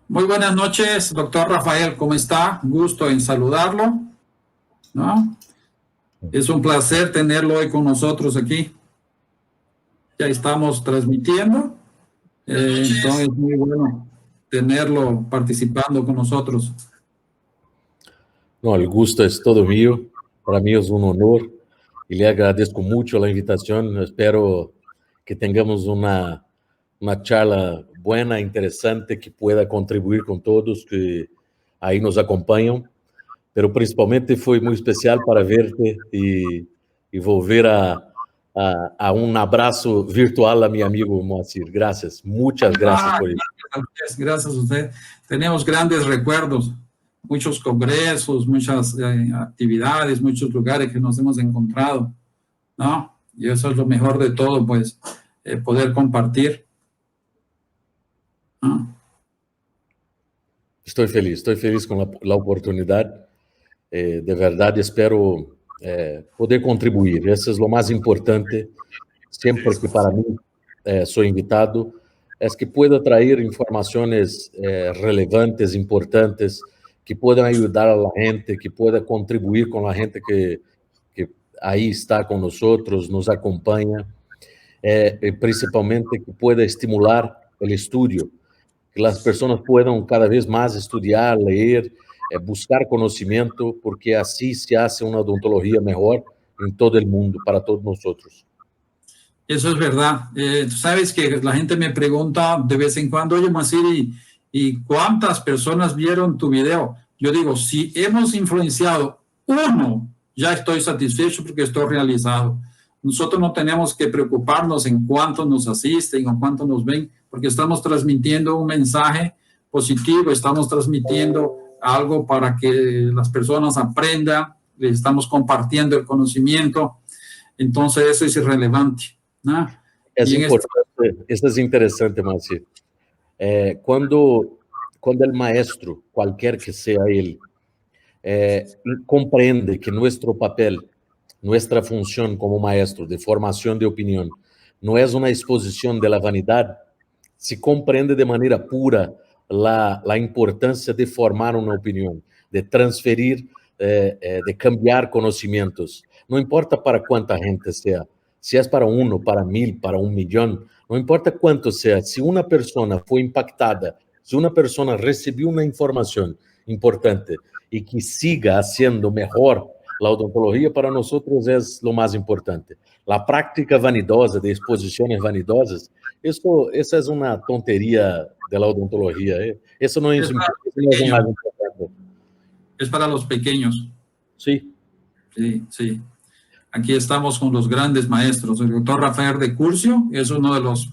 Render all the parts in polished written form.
Muy buenas noches, doctor Rafael, ¿cómo está? Gusto en saludarlo, ¿no? Es un placer tenerlo hoy con nosotros aquí. Ya estamos transmitiendo, entonces es muy bueno tenerlo participando con nosotros. No, el gusto es todo mío. Para mí es un honor y le agradezco mucho la invitación. Espero que tengamos una charla buena, interesante, que pueda contribuir con todos que ahí nos acompañan. Pero principalmente fue muy especial para verte y volver a un abrazo virtual a mi amigo Moacir. Gracias, muchas gracias por eso. Gracias a usted. Tenemos grandes recuerdos, muchos congresos, muchas actividades, muchos lugares que nos hemos encontrado, ¿no? Y eso es lo mejor de todo, pues, poder compartir, ¿no? Estoy feliz con la oportunidad. De verdade, espero poder contribuir. Isso é o mais importante. Sempre que para mim sou invitado, é que pueda trazer informações relevantes, importantes, que puedan ajudar a la gente, que pueda contribuir com a gente que aí está com nós, nos acompanha, e principalmente que pueda estimular o estudo, que as pessoas puedan cada vez mais estudar, ler, buscar conhecimento, porque assim se hace uma odontologia melhor em todo o mundo, para todos nós. Eso es verdad. Tú sabes que la gente me pregunta de vez en cuando, oye, Masir, ¿y cuántas personas vieron tu video? Yo digo, si hemos influenciado uno, ya estoy satisfecho porque estoy realizado. Nosotros no tenemos que preocuparnos en cuántos nos asisten o cuántos nos ven, porque estamos transmitiendo un mensaje positivo, estamos transmitiendo algo para que las personas aprendan, les estamos compartiendo el conocimiento, entonces eso es irrelevante, ¿no? É importante, isso é interessante, Márcio. Quando o maestro, qualquer que seja ele, compreende que nosso papel, nossa função como maestro de formação de opinião, não é uma exposição de la vanidade, se compreende de maneira pura a importância de formar uma opinião, de transferir, de cambiar conhecimentos. Não importa para quanta gente seja, se é para um, para 1000, para 1 milhão, não importa quanto seja, se uma pessoa foi impactada, se uma pessoa recebeu uma informação importante e que siga sendo melhor, a odontologia para nós é o mais importante. A prática vanidosa, de exposições vanidosas, essa é uma tonteria da odontologia. Isso não é o mais importante. Es para los pequeños. Sí. Sí, sí. Aquí estamos con los grandes maestros. El doctor Rafael de Curcio es uno de los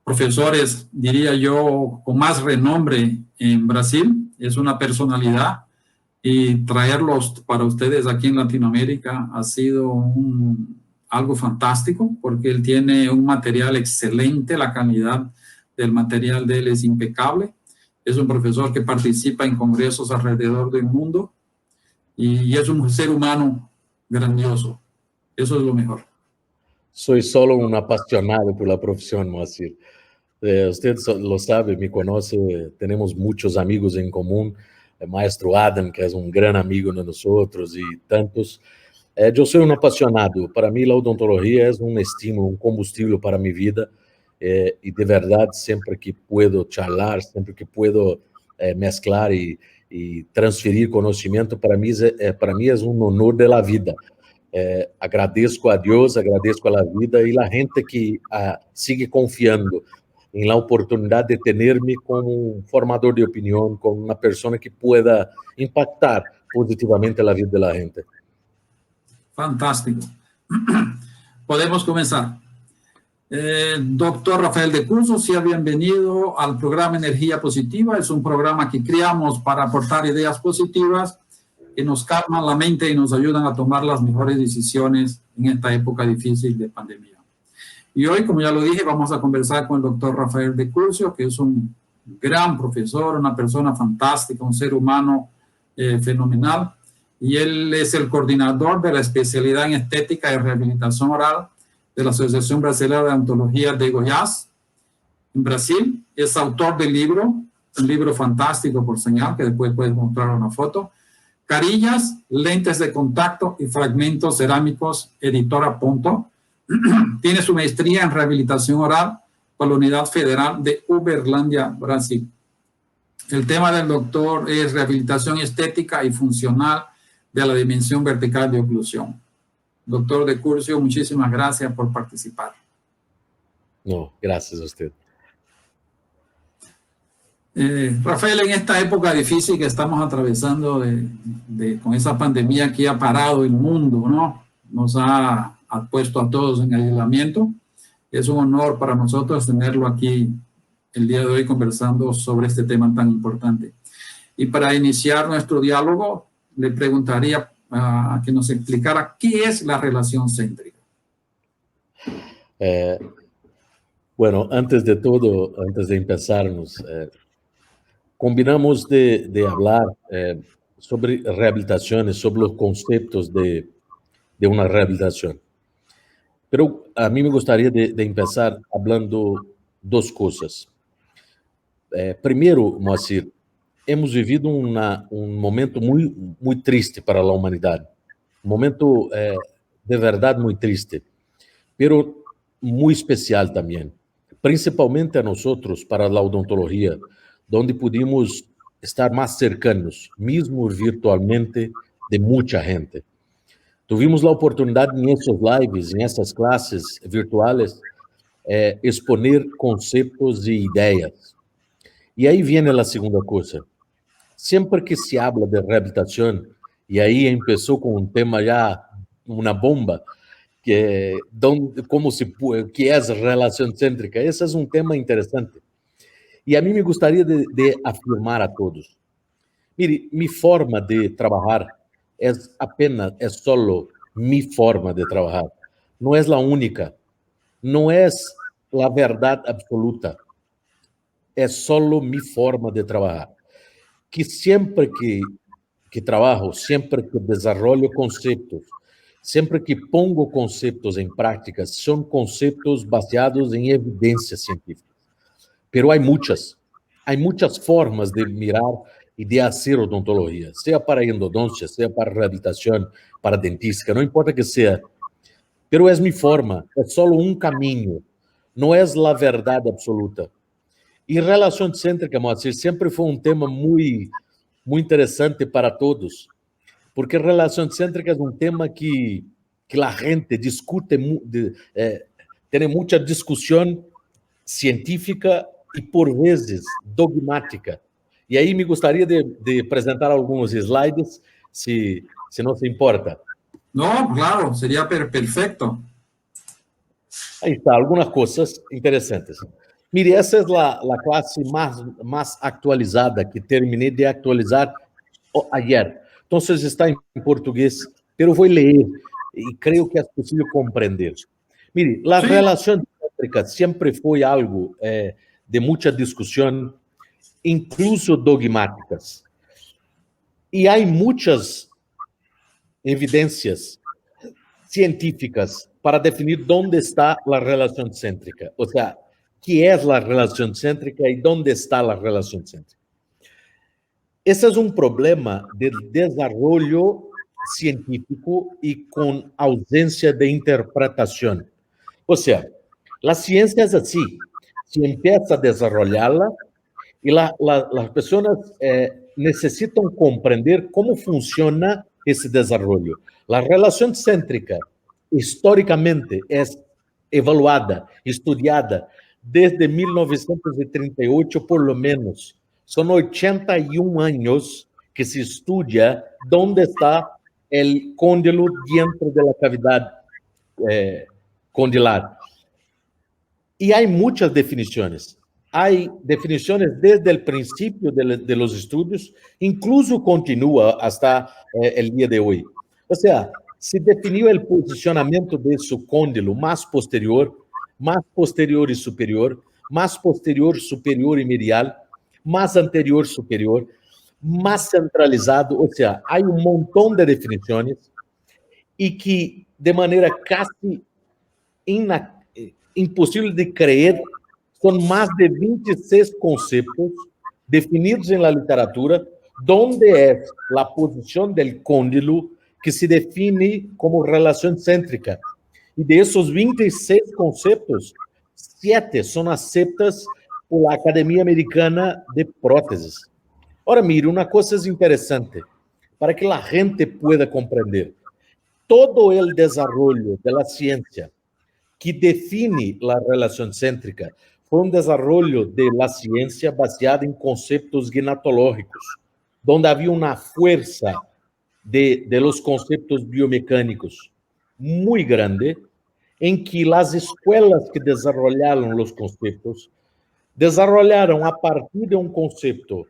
profesores, diría yo, con más renombre en Brasil. Es una personalidad y traerlos para ustedes aquí en Latinoamérica ha sido algo fantástico porque él tiene un material excelente, la calidad del material de él es impecable. Es un profesor que participa en congresos alrededor del mundo y es un ser humano grandioso. Eso es lo mejor. Soy solo un apasionado por la profesión, Moacir. Usted lo sabe, me conoce, tenemos muchos amigos en común. El maestro Adam, que es un gran amigo de nosotros, y tantos. Yo soy un apasionado. Para mí la odontología es un estímulo, un combustible para mi vida. Y de verdad, siempre que puedo charlar, siempre que puedo mezclar y transferir conocimiento, para mí es un honor de la vida. Agradeço a Deus, agradeço a la vida e a gente que sigue confiando em la oportunidade de ter-me como um formador de opinião, como uma pessoa que pueda impactar positivamente a vida da gente. Fantástico. Podemos comenzar. Doctor Rafael de Curcio, sea bienvenido al programa Energía Positiva. Es un programa que creamos para aportar ideas positivas que nos calman la mente y nos ayudan a tomar las mejores decisiones en esta época difícil de pandemia. Y hoy, como ya lo dije, vamos a conversar con el doctor Rafael de Curcio, que es un gran profesor, una persona fantástica, un ser humano fenomenal. Y él es el coordinador de la especialidad en estética y rehabilitación oral de la Asociación Brasileña de Odontología de Goiás, en Brasil. Es autor del libro un libro fantástico por señal, que después puedes mostrar una foto. Carillas, lentes de contacto y fragmentos cerámicos, editora Ponto. Tiene su maestría en rehabilitación oral por la Unidad Federal de Uberlândia, Brasil. El tema del doctor es rehabilitación estética y funcional de la dimensión vertical de oclusión. Doctor de Curcio, muchísimas gracias por participar. No, gracias a usted. Rafael, en esta época difícil que estamos atravesando con esa pandemia que ha parado el mundo, ¿no? Nos ha puesto a todos en aislamiento. Es un honor para nosotros tenerlo aquí el día de hoy conversando sobre este tema tan importante. Y para iniciar nuestro diálogo, le preguntaría a que nos explicara qué es la relación céntrica. Bueno, antes de todo, antes de empezarnos, combinamos de hablar sobre rehabilitaciones, sobre los conceptos de una rehabilitación. Pero a mí me gustaría de empezar hablando dos cosas. Primeiro, Moacir, hemos vivido um momento muito triste para a humanidade. Um momento de verdade muito triste, pero muito especial também. Principalmente a nós, para a odontologia, onde pudimos estar mais cercanos, mesmo virtualmente, de muita gente. Tuvimos a oportunidade em essas lives, em essas classes virtuais, exponer conceitos e ideias. E aí vem a segunda coisa. Sempre que se habla de reabilitação, e aí começou com um tema já, uma bomba, que é a relação cêntrica. Esse é um tema interessante. E a mim me gostaria de afirmar a todos. Mire, minha forma de trabalhar é solo minha forma de trabalhar. Não é a única. Não é a verdade absoluta. É solo minha forma de trabalhar. Que sempre que trabalho, sempre que desenvolvo conceitos, sempre que pongo conceitos em prática, são conceitos baseados em evidências científicas. Pero há muitas formas de mirar e de fazer odontologia, seja para endodôncia, seja para reabilitação, para dentística, não importa que seja. Pero é minha forma, é solo um caminho, não é a verdade absoluta. E relação cêntrica, Moacir, sempre foi um tema muito interessante para todos, porque relação cêntrica é um tema que a gente discute, tem muita discussão científica e, por vezes, dogmática. E aí me gostaria de apresentar alguns slides, se não se importa. Não, claro, seria perfeito. Aí está, algumas coisas interessantes. Mire, essa é a classe mais atualizada, que terminei de atualizar ayer. Então, está em português, mas eu vou ler e creio que é possível compreender. Mire, a relação cêntrica sempre foi algo de muita discussão, incluso dogmáticas. E há muitas evidências científicas para definir onde está a relação cêntrica. Ou seja, que é a relação cêntrica e onde está a relação cêntrica. Esse é um problema de desenvolvimento científico e com ausência de interpretação. Ou seja, a ciência é assim, se começa a desenvolvê-la e as pessoas necessitam compreender como funciona esse desenvolvimento. A relação cêntrica, historicamente, é evaluada, estudada, desde 1938, por lo menos. São 81 anos que se estuda onde está o côndilo dentro da cavidade condilar. E há muitas definições. Há definições desde o princípio de los estudos, incluso continua até o dia de hoje. Ou seja, se definiu o posicionamento de seu côndilo mais posterior e superior, mais posterior, superior e medial, mais anterior, superior, mais centralizado, ou seja, há montão de definições e que, de maneira quase impossível de crer, são mais de 26 conceitos definidos en la literatura, donde es la posición del cóndilo que se define como relación céntrica. Y de esos 26 conceptos, 7 son aceptas por la Academia Americana de Próteses. Ahora, mire, una cosa es interesante, para que la gente pueda comprender. Todo el desarrollo de la ciencia que define la relación céntrica fue un desarrollo de la ciencia baseada en conceptos gnatológicos, donde había una fuerza de los conceptos biomecánicos muy grande, en que las escuelas que desarrollaron los conceptos desarrollaron a partir de un concepto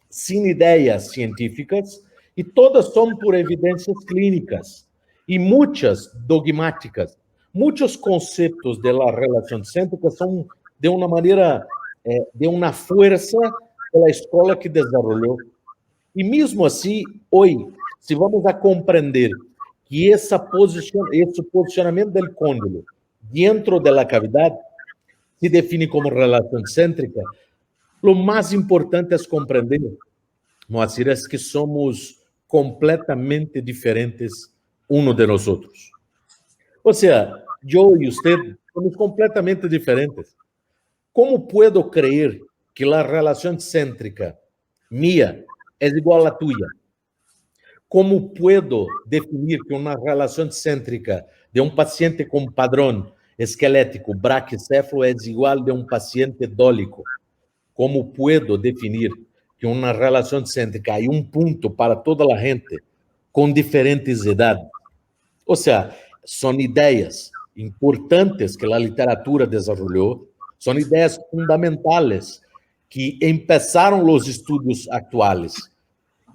sin ideas científicas, y todas son por evidencias clínicas y muchas dogmáticas. Muchos conceptos de la relación céntrica son de una manera, de una fuerza de la escuela que desarrolló. Y mismo así, hoy, si vamos a comprender que ese posicionamiento del cóndilo dentro de la cavidad se define como relación céntrica, lo más importante es comprender, Moacir, es que somos completamente diferentes uno de nosotros. O sea, yo y usted somos completamente diferentes. ¿Cómo puedo creer que la relación céntrica mía es igual a la tuya? ¿Cómo puedo definir que una relación céntrica de un paciente con padrón esquelético braquicéfalo es igual de un paciente dólico? ¿Cómo puedo definir que una relación céntrica hay un punto para toda la gente con diferentes edades? O sea, son ideas importantes que la literatura desarrolló, son ideas fundamentales que empezaron los estudios actuales,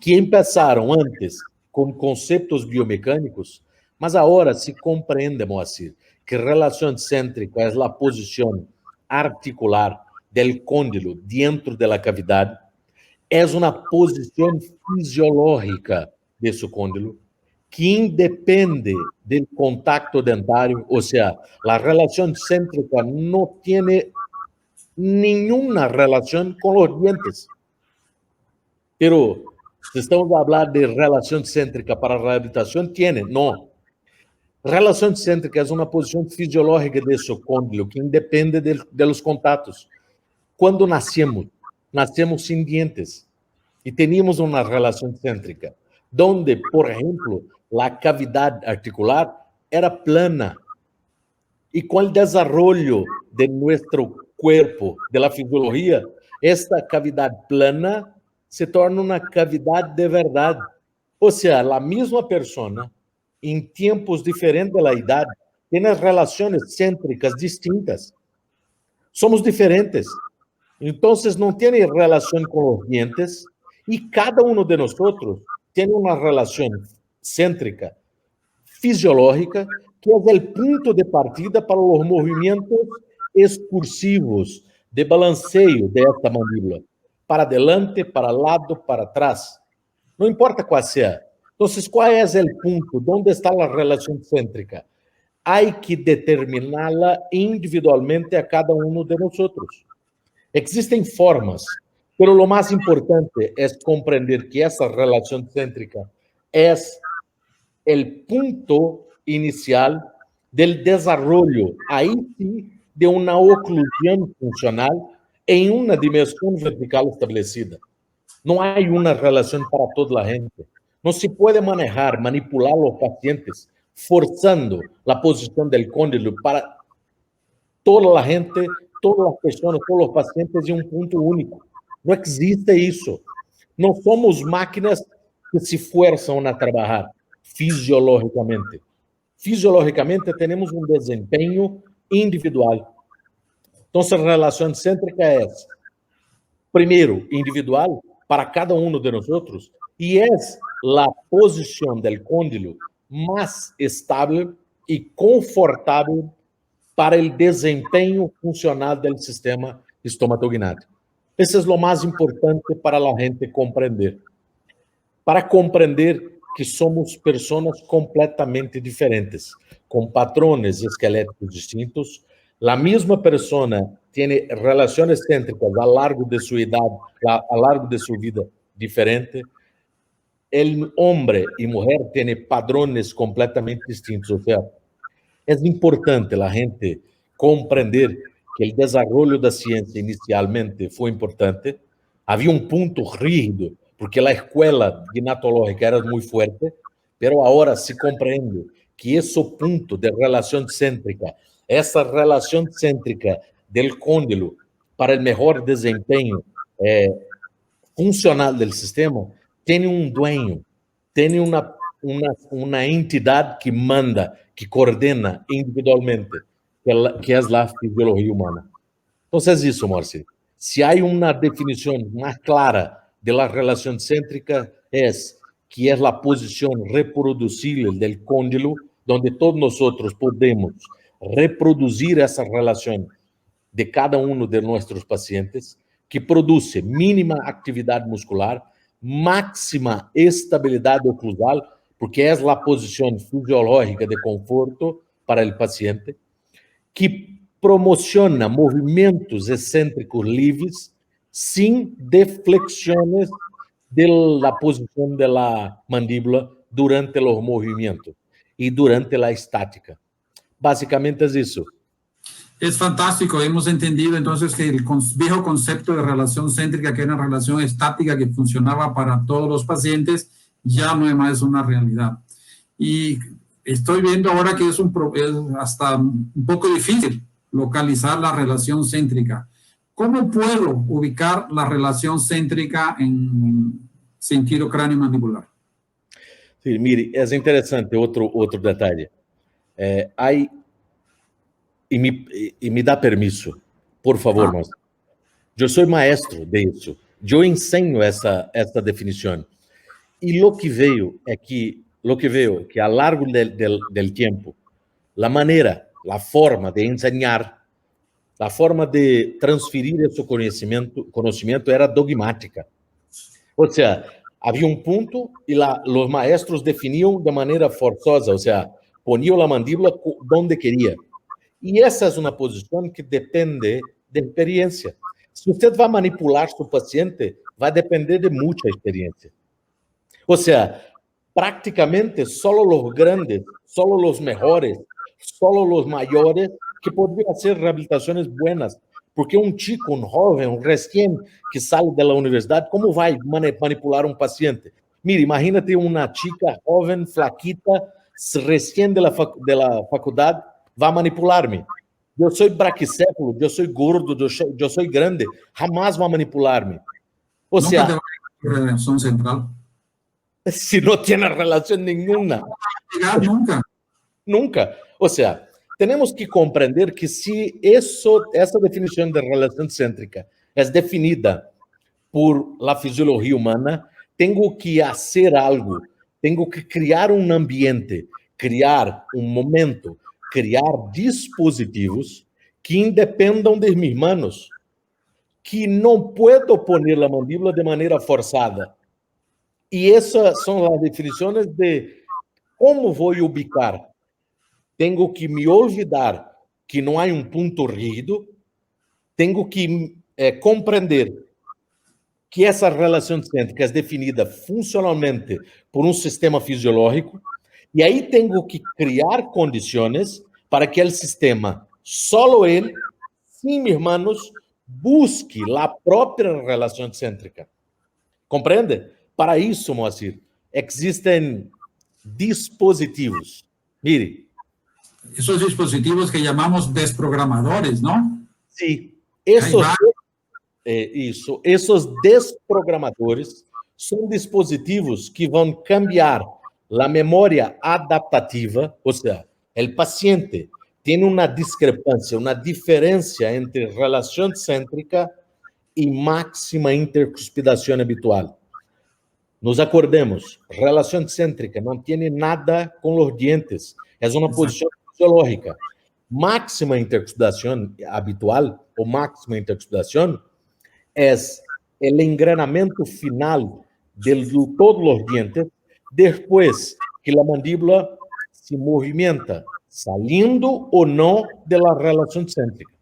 que empezaram antes com conceitos biomecânicos, mas agora se compreende, Moacir, que relação cêntrica é a posição articular del cóndilo dentro da cavidade, é uma posição fisiológica desse cóndilo que independe do contacto dentário, ou seja, a relação cêntrica não tem nenhuma relação com os dientes. Pero si estamos a hablar de relación céntrica para reabilitación, tiene, no. Relación céntrica es una posición fisiológica de su cóndilo que independe de los contactos. Cuando nacemos sin dientes y teníamos una relación céntrica, donde, por ejemplo, la cavidad articular era plana. Y con el desarrollo de nuestro cuerpo, de la fisiología, esta cavidad plana se torna uma cavidade de verdade. Ou seja, a mesma pessoa, em tempos diferentes da idade, tem relações cêntricas distintas. Somos diferentes. Então, não tem relação com os dientes e cada um de nós tem uma relação cêntrica fisiológica que é o ponto de partida para os movimentos excursivos de balanceio desta mandíbula. Para adelante, para lado, para atrás. Não importa qual seja. Então, qual é o ponto? Onde está a relação cêntrica? Há que determiná-la individualmente a cada um de nós. Existem formas, mas o mais importante é compreender que essa relação cêntrica é o ponto inicial do desenvolvimento, aí sim, de uma oclusão funcional em uma dimensão vertical estabelecida. Não há uma relação para toda a gente. Não se pode manipular os pacientes, forçando a posição do cóndilo para toda a gente, todas as pessoas, todos os pacientes em um ponto único. Não existe isso. Não somos máquinas que se forçam a trabalhar fisiologicamente. Fisiologicamente, temos um desempenho individual. Então, a relação cêntrica é, primeiro, individual para cada um de nós e é a posição do cóndilo mais estável e confortável para o desempenho funcional do sistema estomatognático. Isso é o mais importante para a gente compreender. Para compreender que somos pessoas completamente diferentes, com padrões esqueléticos distintos. A mesma pessoa tiene relaciones céntricas a lo largo de su edad, a lo largo de su vida diferente. El hombre y mujer tienen padrones completamente distintos. O sea, es importante la gente comprender que el desarrollo de la ciencia inicialmente fue importante. Había un punto rígido, porque la escuela ginatológica era muy fuerte, pero ahora se comprende que ese punto de relación céntrica, esa relación céntrica del cóndilo para el mejor desempeño funcional del sistema, tiene un dueño, tiene una entidad que manda, que coordena individualmente, que es la fisiología humana. Entonces, eso, Marci. Si hay una definición más clara de la relación céntrica, es que es la posición reproducible del cóndilo, donde todos nosotros podemos reproducir esa relación de cada uno de nuestros pacientes, que produce mínima actividad muscular, máxima estabilidad oclusal, porque es la posición fisiológica de conforto para el paciente, que promociona movimientos excêntricos livres sin deflexiones de la posición de la mandíbula durante los movimientos y durante la estática. Básicamente es eso. Es fantástico, hemos entendido entonces que el viejo concepto de relación céntrica, que era una relación estática que funcionaba para todos los pacientes, ya no es más una realidad. Y estoy viendo ahora que es hasta un poco difícil localizar la relación céntrica. ¿Cómo puedo ubicar la relación céntrica en sentido cráneo-mandibular? Sí, mire, es interesante otro detalle. Y me da permiso, por favor, Marcelo. Yo soy maestro de eso. Yo enseño essa definición. Y lo que veo que a lo largo del tiempo, la manera, la forma de enseñar, la forma de transferir esse conhecimento era dogmática. O sea, había un punto y los maestros definiam de manera forzosa, o sea, ponían la mandíbula donde quería. Y esa es una posición que depende de experiencia. Si usted va a manipular su paciente, va a depender de mucha experiencia. O sea, prácticamente solo los grandes, solo los mejores, solo los mayores que podrían hacer rehabilitaciones buenas. Porque un chico, un joven, un recién que sale de la universidad, ¿cómo va a manipular un paciente? Mire, imagínate una chica joven, flaquita, recién de la facultad, va a manipular-me. Eu sou braquicéfalo, eu sou gordo, eu sou grande, jamás vai manipular-me. O Nunca sea, te va a relación central. si no tiene relación ninguna. Llegar nunca. Nunca. O sea, tenemos que comprender que si essa definição de relação cêntrica é definida por la fisiologia humana, tenho que fazer algo, tenho que criar um ambiente, criar um momento, criar dispositivos que independam de mis manos, que não puedo poner a mandíbula de maneira forçada. E essas são as definições de como vou ubicar. Tenho que me olvidar que não há um ponto rígido, tenho que compreender que essa relação cêntrica é definida funcionalmente por um sistema fisiológico, e aí tenho que criar condições para que o sistema, solo ele, sem mis manos, busque a própria relação cêntrica. Compreende? Para isso, Moacir, existem dispositivos. Mire. Esos dispositivos que llamamos desprogramadores, ¿no? Sí, esos desprogramadores são dispositivos que vão cambiar a memória adaptativa, ou seja, o paciente tem uma discrepância, uma diferença entre relação cêntrica e máxima intercuspidação habitual. Nos acordemos, relação cêntrica não tem nada com os dientes, é uma posição fisiológica. Máxima intercuspidação habitual, ou máxima intercuspidação, é o engranamento final de todos os dientes depois que a mandíbula se movimenta, saindo ou não da relação cêntrica.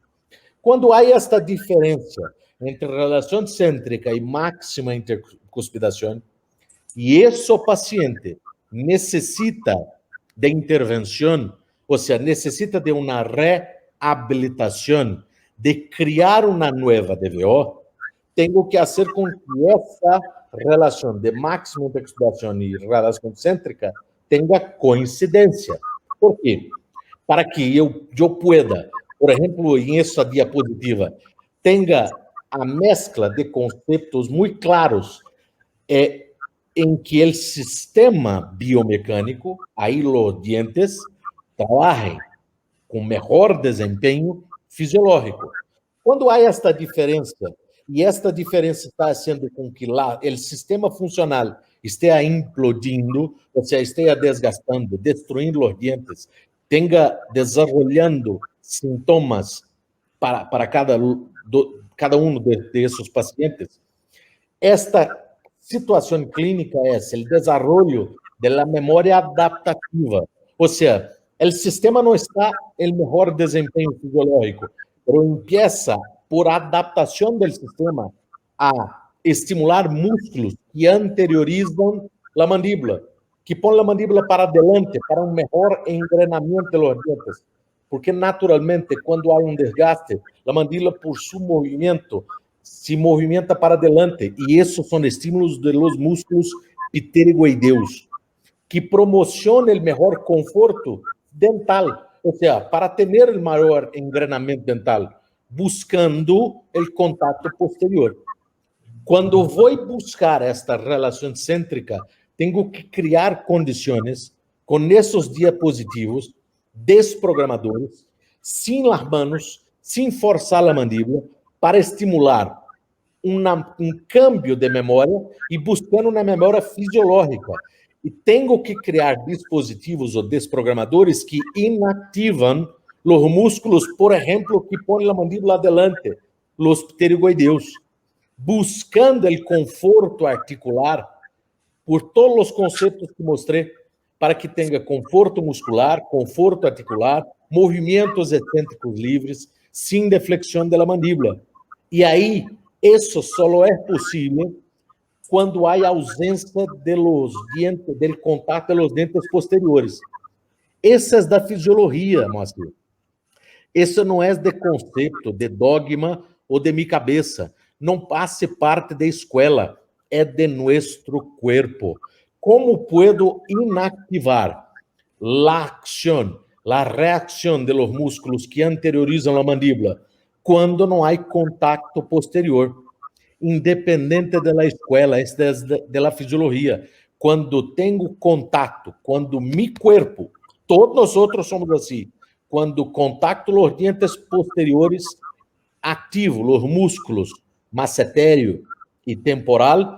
Quando há esta diferença entre relação cêntrica e máxima intercuspidação, e esse paciente necessita de intervenção, ou seja, necessita de uma reabilitação, de criar uma nova DVO, tenho que fazer com que essa relação de máxima intercuspidação e relação cêntrica tenha coincidência. Por quê? Para que eu pueda, por exemplo, em essa diapositiva, tenha a mescla de conceitos muito claros em que o sistema biomecânico, aí os dientes, trabalhem com melhor desempenho fisiológico. Quando há esta diferença, e esta diferença está fazendo com que lá o sistema funcional esteja implodindo, ou seja, esteja desgastando, destruindo os dientes, tenha desenvolvendo sintomas para cada um desses pacientes, esta situação clínica é o desenvolvimento da memória adaptativa. Ou seja, o sistema não está em melhor desempenho fisiológico, mas empieza por adaptação do sistema a estimular músculos que anteriorizam a mandíbula, que põem a mandíbula para adelante, para um melhor engrenamento dos dientes. Porque, naturalmente, quando há um desgaste, a mandíbula, por seu movimento, se movimenta para adelante, e esses são estímulos de los músculos pterygoideus, que promocionam o melhor conforto dental, ou seja, para ter o maior engrenamento dental, buscando o contato posterior. Quando vou buscar esta relação cêntrica, tenho que criar condições com esses diapositivos desprogramadores, sem as mãos, sem forçar a mandíbula, para estimular um câmbio de memória e buscando uma memória fisiológica. E tenho que criar dispositivos ou desprogramadores que inativam os músculos, por exemplo, que põem a mandíbula adelante, os pterygoideus, buscando o conforto articular por todos os conceitos que mostrei, para que tenha conforto muscular, conforto articular, movimentos excêntricos livres, sem deflexão da mandíbula. E aí, isso só é possível quando há ausência de los dientes, del contato dos dentes posteriores. Essa é da fisiologia, Moacir. Isso não é de conceito, de dogma ou de minha cabeça. Não passe parte da escola, é de nosso corpo. Como puedo inactivar a ação, a reação de los músculos que anteriorizam a mandíbula quando não há contato posterior? Independente da escola, esta é da fisiologia. Quando tenho contato, quando meu corpo, todos nós outros somos assim, quando contacto os dientes posteriores, ativo os músculos massetério e temporal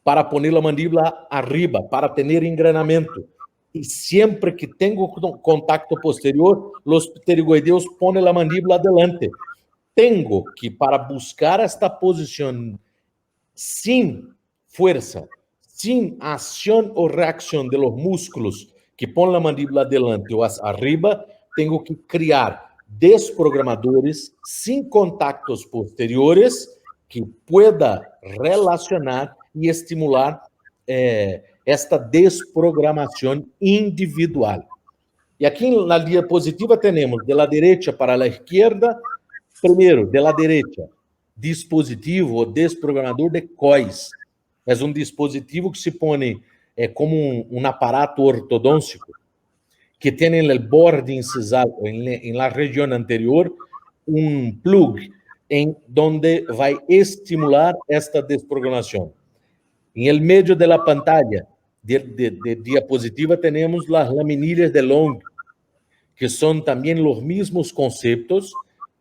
para pôr a mandíbula arriba, para ter engrenamento. E sempre que tenho contato posterior, os pterygoideus põem a mandíbula adelante. Tenho que, para buscar esta posição sem força, sem ação ou reação de los músculos que põem a mandíbula adelante ou arriba, tenho que criar desprogramadores sem contactos posteriores que pueda relacionar e estimular esta desprogramação individual. E aqui na diapositiva temos de la derecha para a esquerda. Primeiro, de la derecha, dispositivo ou desprogramador de COIS. É um dispositivo que se põe como um aparato ortodôntico que tem no borde incisal, na região anterior, um plug em donde vai estimular esta desprogramação. Em el meio da pantalla de diapositiva temos as laminilhas de Long, que são também os mesmos conceitos,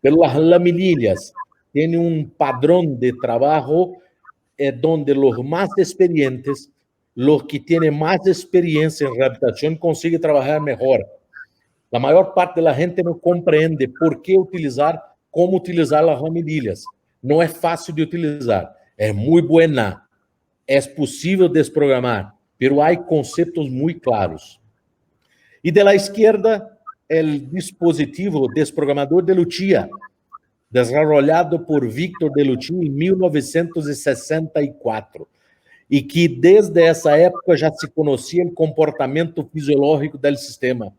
pero as laminilhas têm um padrão de trabalho donde os mais experientes, os que têm mais experiência em reabilitação, conseguem trabalhar melhor. A maior parte da gente não compreende por que utilizar, como utilizar as laminilhas. Não é fácil de utilizar, é muito buena, é possível desprogramar, pero há conceitos muito claros. E da esquerda, o dispositivo desprogramador de Lucia, desarrollado por Victor Delucci em 1964, e que desde essa época já se conhecia o comportamento fisiológico do sistema.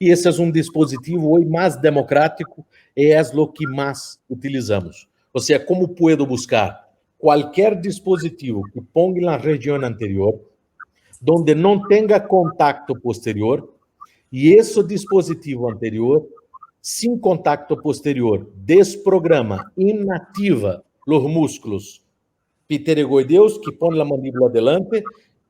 E esse é um dispositivo hoje mais democrático e é o que mais utilizamos. Ou seja, como posso buscar qualquer dispositivo que ponga na região anterior, donde não tenha contacto posterior, e esse dispositivo anterior, sem contacto posterior, desprograma, inativa os músculos pteregoideus que põem a mandíbula adelante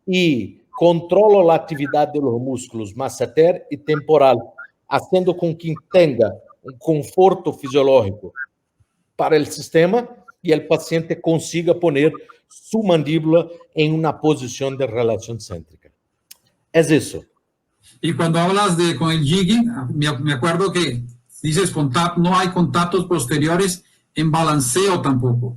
e controla a atividade dos músculos masseter e temporal, fazendo com que tenha um conforto fisiológico para o sistema e o paciente consiga poner sua mandíbula em uma posição de relação cêntrica. É isso. Y cuando hablas con el jigging, me acuerdo que dices no hay contactos posteriores en balanceo tampoco,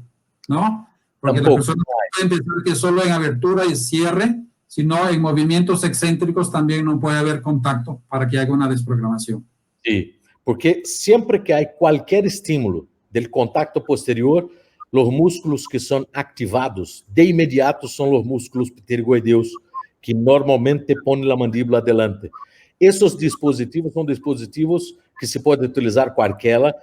¿no? Porque tampoco. La persona puede pensar que solo en abertura y cierre, sino en movimientos excéntricos también no puede haber contacto para que haya una desprogramación. Sí, porque siempre que hay cualquier estímulo del contacto posterior, los músculos que son activados de inmediato son los músculos pteregoideus, que normalmente ponem a mandíbula adelante. Esses dispositivos são dispositivos que se pode utilizar qualquer.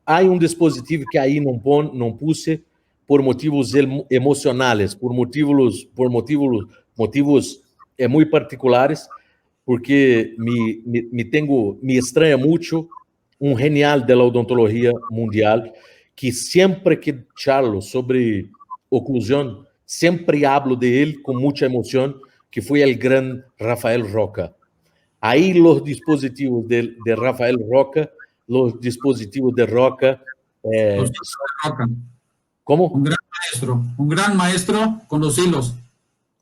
Há um dispositivo que aí não puse por motivos emocionais, por motivos muito particulares, porque me estranha muito um genial da odontologia mundial que sempre que charlo sobre oclusão, sempre hablo de ele com muita emoção, que foi o grande Rafael Roca. Aí os dispositivos de Rafael Roca, os dispositivos de Roca... Roca. ¿Cómo? Un gran maestro con los hilos.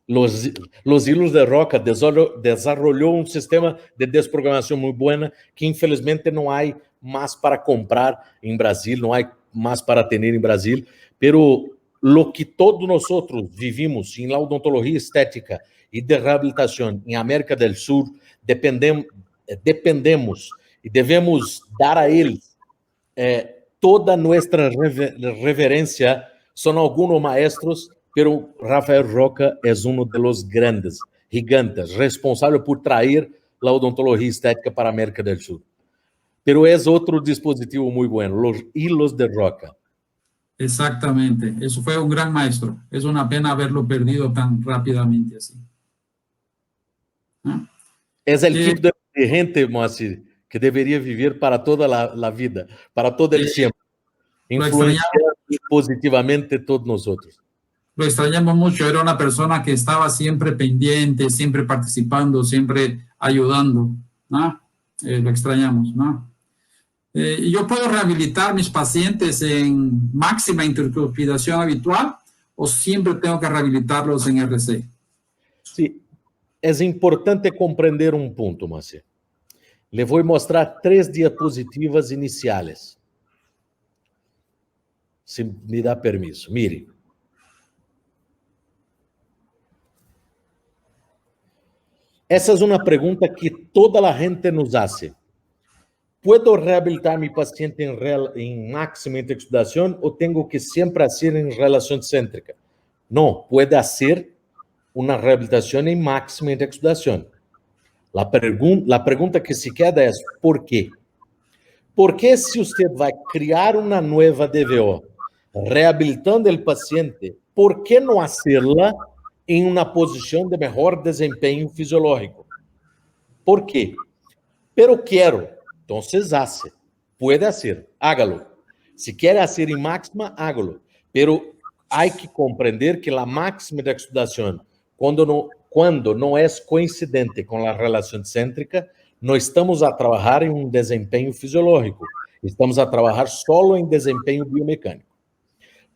Los hilos de Roca desarrollou um sistema de desprogramação muito bueno que infelizmente não há mais para comprar em Brasil, não há mais para ter em Brasil, pero lo que todos nós vivimos em odontologia estética e de reabilitação em América do Sul, dependemos e devemos dar a eles toda nossa reverência. São alguns maestros, pero Rafael Roca é um dos grandes, gigantes, responsável por trazer a odontologia estética para a América do Sul. Pero é outro dispositivo muito bueno, os hilos de Roca. Exactamente, eso fue un gran maestro. Es una pena haberlo perdido tan rápidamente así. ¿Ah? Es el tipo de gente, Moacir, que debería vivir para toda la vida, para todo el tiempo, influenciar positivamente a todos nosotros. Lo extrañamos mucho, era una persona que estaba siempre pendiente, siempre participando, siempre ayudando, ¿no? Lo extrañamos, ¿no? ¿Yo puedo rehabilitar mis pacientes en máxima intercupidación habitual o siempre tengo que rehabilitarlos en RC? Sí, es importante comprender un punto, Marcelo. Le voy a mostrar 3 diapositivas iniciales. Si me da permiso. Mire. Essa é uma pergunta que toda a gente nos hace. ¿Puedo rehabilitar mi paciente en máxima exudación o tengo que siempre hacer en relación céntrica? No, puede hacer una rehabilitación en máxima exudación. La pregunta que se queda es, ¿por qué? Porque si usted va a crear una nueva DVO rehabilitando el paciente, ¿por qué no hacerla en una posición de mejor desempeño fisiológico? ¿Por qué? Pero quiero. Entonces hace, puede hacer, hágalo. Si quiere hacer en máxima, hágalo. Pero hay que comprender que la máxima de exudación, cuando no es coincidente con la relación céntrica, no estamos a trabajar en un desempeño fisiológico, estamos a trabajar solo en desempeño biomecânico.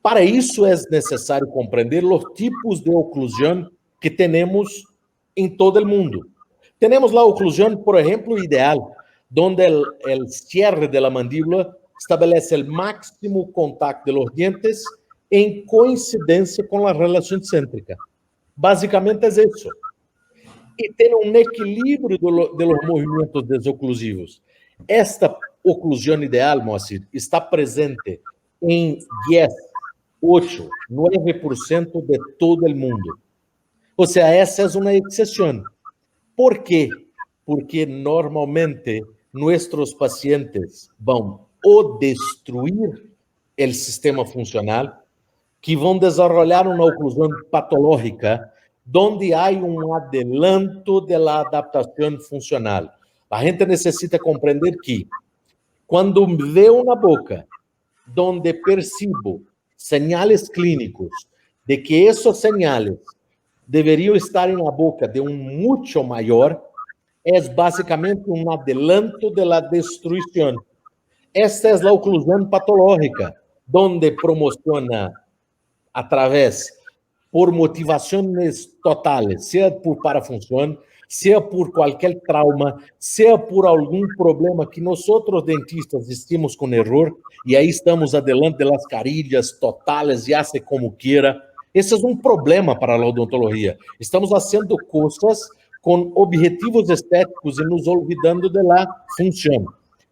Para isso é necessário compreender os tipos de oclusão que temos em todo o mundo. Temos a oclusão, por exemplo, ideal, donde el cierre de la mandíbula establece el máximo contacto de los dientes en coincidencia con la relación céntrica. Básicamente es eso. Y tiene un equilibrio de los movimientos desoclusivos. Esta oclusão ideal, Moacir, está presente em 10, 8, 9% de todo o mundo. Ou seja, essa é uma exceção. ¿Por quê? Porque normalmente nossos pacientes vão ou destruir o sistema funcional, que vão desenvolver uma oclusão patológica, onde há adelanto da adaptação funcional. A gente necessita compreender que, quando vê uma boca onde percebo sinais clínicos de que esses sinais deveriam estar na boca de muito maior, é basicamente adelanto da destruição. Esta é a oclusão patológica, onde promociona por motivações totales, seja por parafunção, seja por qualquer trauma, seja por algum problema que nós dentistas estamos com erro, e aí estamos adelante das carilhas totales, e hace como quiera. Esse é problema para a odontologia. Estamos fazendo coisas com objetivos estéticos e nos olvidando da função.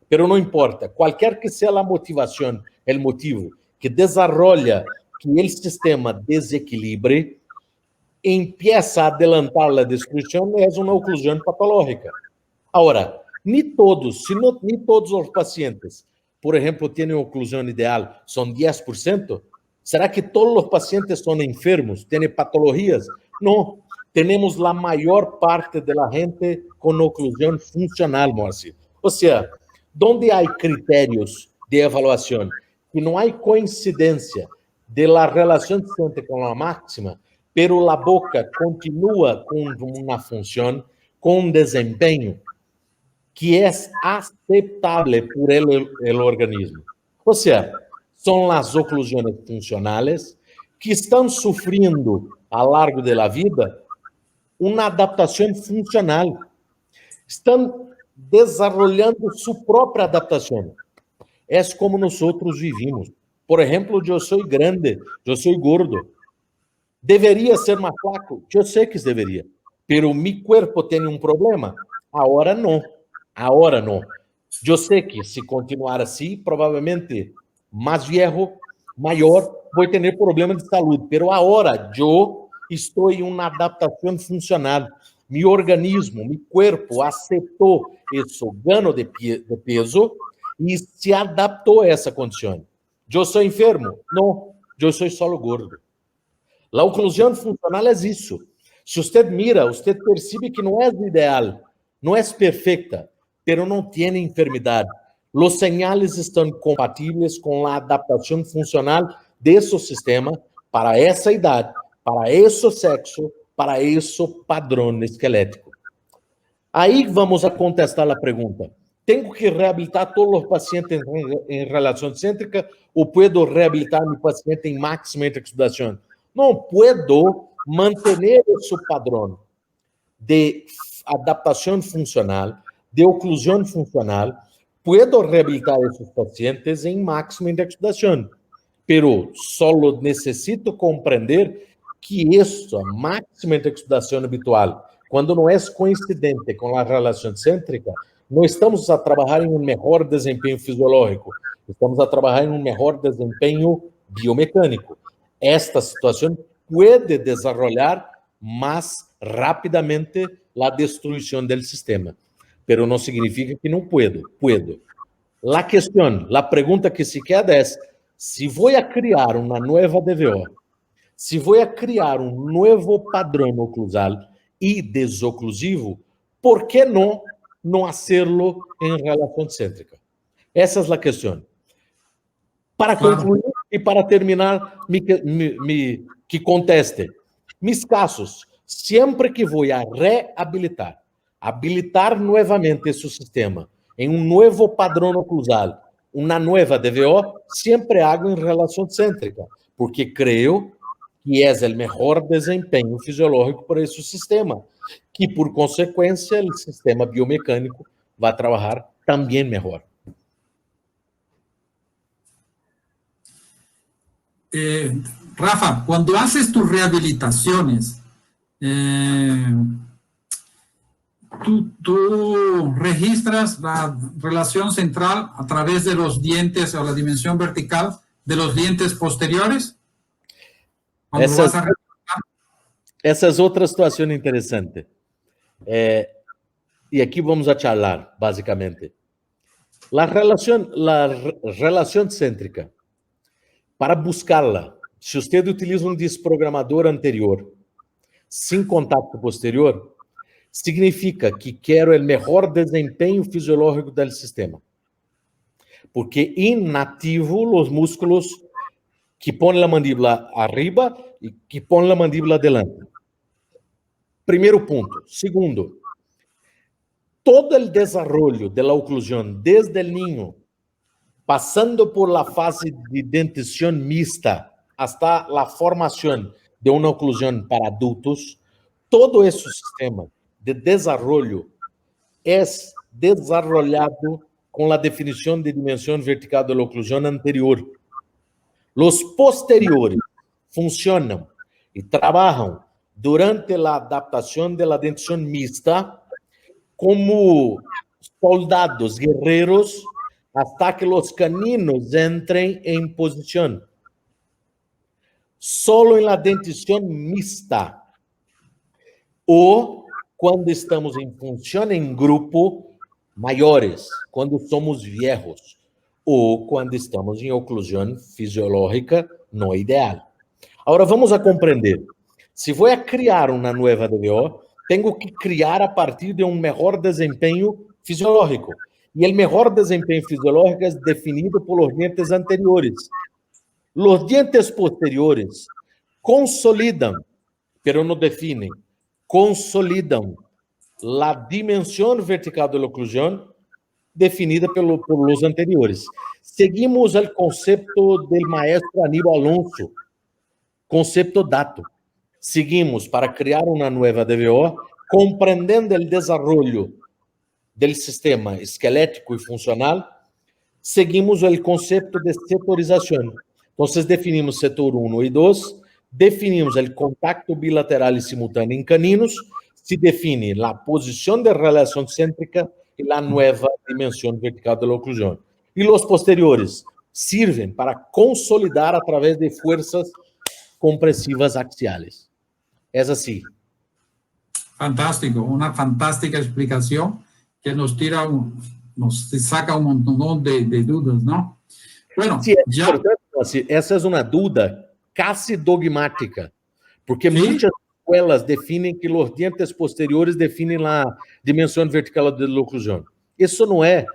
Pero não importa, qualquer que seja a motivação, o motivo que desenvolve que o sistema desequilibre, empieza a adelantar a destruição, é uma oclusão patológica. Agora, nem todos os pacientes, por exemplo, têm oclusão ideal, são 10%? Será que todos os pacientes são enfermos, têm patologias? Não. Temos a maior parte da gente com oclusão funcional, Moacir. Ou seja, onde há critérios de avaliação que não há coincidência de la relação sempre com a máxima, pero a boca continua com uma função, com um desempenho que é aceitável por el organismo. Ou seja, são as oclusões funcionais que estão sofrendo ao longo da vida uma adaptação funcional. Estão desenvolvendo sua própria adaptação. É como nós vivimos. Por exemplo, eu sou grande, eu sou gordo. Deveria ser mais flaco? Eu sei que deveria. Pero meu corpo tem um problema? Agora não. Agora não. Eu sei que se continuar assim, provavelmente mais viejo, maior, vou ter problema de saúde. Pero agora eu estou em uma adaptação funcional. Meu organismo, meu corpo aceitou esse ganho de peso e se adaptou a essa condição. Eu sou enfermo? Não, eu sou só gordo. A oclusão funcional é isso. Se você mira, você percebe que não é ideal, não é perfeita, mas não tem enfermidade. Os sinais estão compatíveis com a adaptação funcional desse sistema para essa idade, para esse sexo, para esse padrão esquelético. Aí vamos a contestar a pergunta. Tenho que reabilitar todos os pacientes em relação cêntrica ou posso reabilitar meu paciente em máxima exudação? Não, posso manter esse padrão de adaptação funcional, de oclusão funcional, posso reabilitar esses pacientes em máxima exudação, pero só necessito compreender que essa máxima exudação habitual, quando não é coincidente com a relação cêntrica, não estamos a trabalhar em um melhor desempenho fisiológico, estamos a trabalhar em um melhor desempenho biomecânico. Esta situação pode desenvolver mais rapidamente a destruição do sistema, mas não significa que não puedo. A questão, a pergunta que se queda é: se vou a criar uma nova DVO, se vou a criar um novo padrão oclusal e desoclusivo, por que não hacerlo em relação cêntrica? Essa é a questão. Para concluir e para terminar, que conteste. Mis casos, sempre que vou a habilitar novamente esse sistema em um novo padrão oclusal, uma nova DVO, sempre hago em relação cêntrica, porque creio que é o melhor desempenho fisiológico para esse sistema, que por consequência o sistema biomecânico vai trabalhar também melhor. Rafa, cuando haces tus rehabilitaciones, tú registras la relación central a través de los dientes o la dimensión vertical de los dientes posteriores. Essa é outra situação interessante. E aqui vamos a charlar, basicamente. La relação cêntrica, para buscá-la, se você utiliza um desprogramador anterior, sem contato posterior, significa que quero o melhor desempenho fisiológico do sistema. Porque inativo, os músculos que põem a mandíbula arriba e que põem a mandíbula adelante. Primeiro ponto. Segundo, todo o desenvolvimento da oclusão, desde o ninho, passando por la fase de dentição mista, hasta a formação de uma oclusão para adultos, todo esse sistema de desenvolvimento é desenvolvido com a definição de dimensão vertical da oclusão anterior. Os posteriores funcionam e trabalham durante a adaptação da dentição mista como soldados guerreiros hasta que os caninos entrem em posição. Solo em la dentição mista ou quando estamos em função em grupo maiores, quando somos viejos ou quando estamos em oclusão fisiológica não ideal. Agora vamos a compreender. Se vou criar uma nova DBO, tenho que criar a partir de um melhor desempenho fisiológico. E o melhor desempenho fisiológico é definido por os dientes anteriores. Os dientes posteriores consolidam, pero não definem, consolidam a dimensão vertical da oclusão definida pelos anteriores. Seguimos o conceito do maestro Aníbal Alonso, conceito dato. Seguimos para criar uma nova DBO, compreendendo o desenvolvimento do sistema esquelético e funcional, seguimos o conceito de setorização. Então, definimos setor 1 e 2, definimos o contacto bilateral e simultâneo em caninos, se define a posição de relação cêntrica e a nova dimensão vertical da oclusão. E os posteriores servem para consolidar através de forças compressivas axiales. É assim. Fantástico, uma fantástica explicação que nos saca um montão de dúvidas, não? Bueno, essa é uma dúvida quase dogmática, porque muitas escolas definem que os dientes posteriores definem a dimensão vertical da oclusão. Isso não é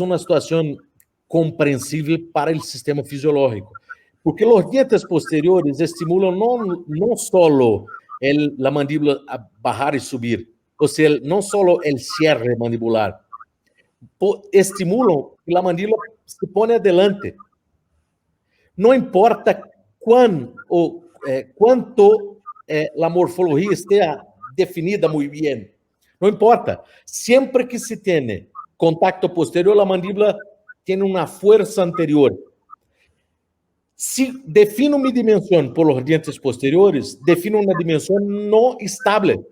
uma situação compreensível para o sistema fisiológico, porque os dientes posteriores estimulam não só a mandíbula a bajar e subir, ou seja, não só o cierre mandibular, estimulam que a mandíbula se põe adelante. Não importa quanto a morfologia esteja definida muito bem, não importa. Sempre que se tem contacto posterior, a mandíbula tem uma força anterior. Se defino uma dimensão por os dientes posteriores, defino uma dimensão não estável.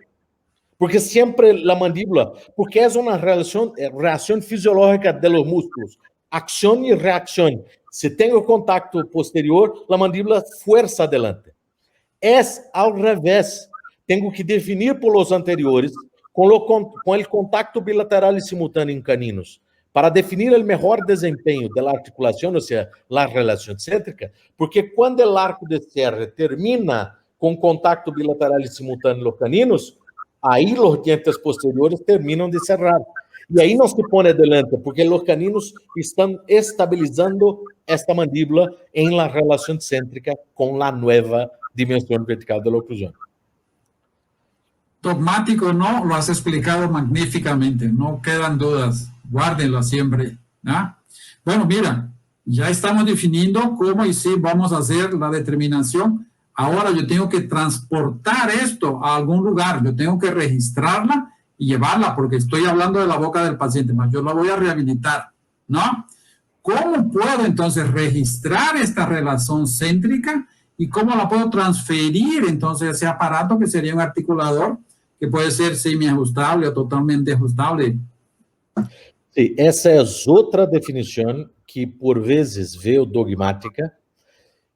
Porque sempre a mandíbula, porque é uma reação fisiológica de los músculos, ação e reação. Se tenho contacto posterior, a mandíbula fuerza adelante. É ao revés. Tenho que definir por los anteriores com o contacto bilateral e simultâneo em caninos, para definir o melhor desempenho da articulação, ou seja, a relação cêntrica, porque quando o arco de cierre termina com contacto bilateral e simultâneo nos caninos, aí os dientes posteriores terminam de cerrar. E aí não se põe adelante, porque os caninos estão estabilizando esta mandíbula em la relação cêntrica com a nova dimensão vertical da oclusão. Dogmático, no, lo has explicado magníficamente, no quedan dudas, guárdenlo siempre, ¿no? Bueno, mira, ya estamos definiendo cómo y si vamos a hacer la determinación. Ahora yo tengo que transportar esto a algún lugar, yo tengo que registrarla y llevarla, porque estoy hablando de la boca del paciente, mas yo la voy a rehabilitar, ¿no? ¿Cómo puedo entonces registrar esta relación céntrica y cómo la puedo transferir entonces a ese aparato que sería un articulador que puede ser semi-ajustable o totalmente ajustable. Sí, essa é outra definição que, por vezes, veio dogmática.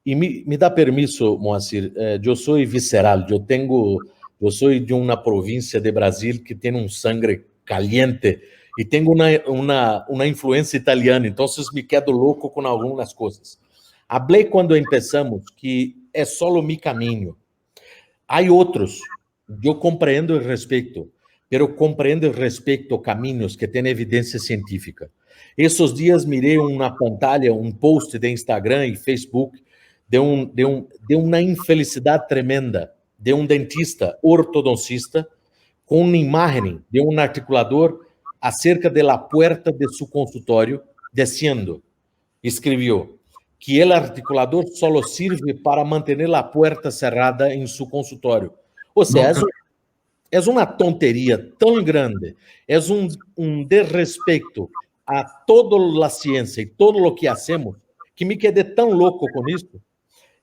E me dá permisso, Moacir, eu sou visceral, eu sou de uma província de Brasil que tem um sangue caliente e tenho uma influência italiana, então me quedo louco com algumas coisas. Falei quando começamos que é só o meu caminho. Há outros, eu compreendo e respeito, mas compreendo e respeito caminhos que têm evidência científica. Esses dias mirei uma pantalha, um post de Instagram e Facebook de uma infelicidade tremenda de um dentista ortodoncista com uma imagem de um articulador acerca da porta de seu consultório, descendo. Escreveu que o articulador só serve para manter a porta cerrada em seu consultório. Ou seja, é uma tonteria tão grande, é um desrespeito a toda a ciência e todo o que hacemos, que me quedei tão louco com isso,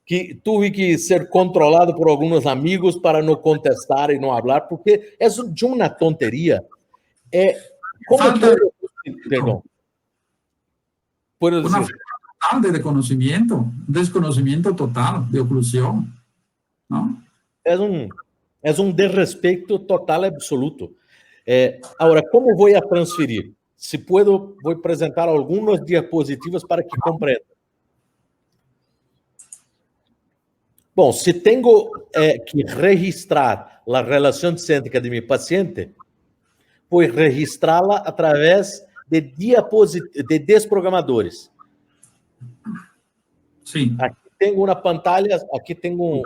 que tive que ser controlado por alguns amigos para não contestar e não falar, porque é de uma tonteria. Perdão. Una falta total de conocimiento, un desconocimiento total de oclusión, ¿no? É um desrespeito total e absoluto. Agora, como vou transferir? Se puedo, vou apresentar algumas diapositivas para que compreendam. Bom, se tenho que registrar a relação cêntrica de meu paciente, vou registrá-la através de desprogramadores. Sim. Aqui tenho uma pantalha, aqui tenho um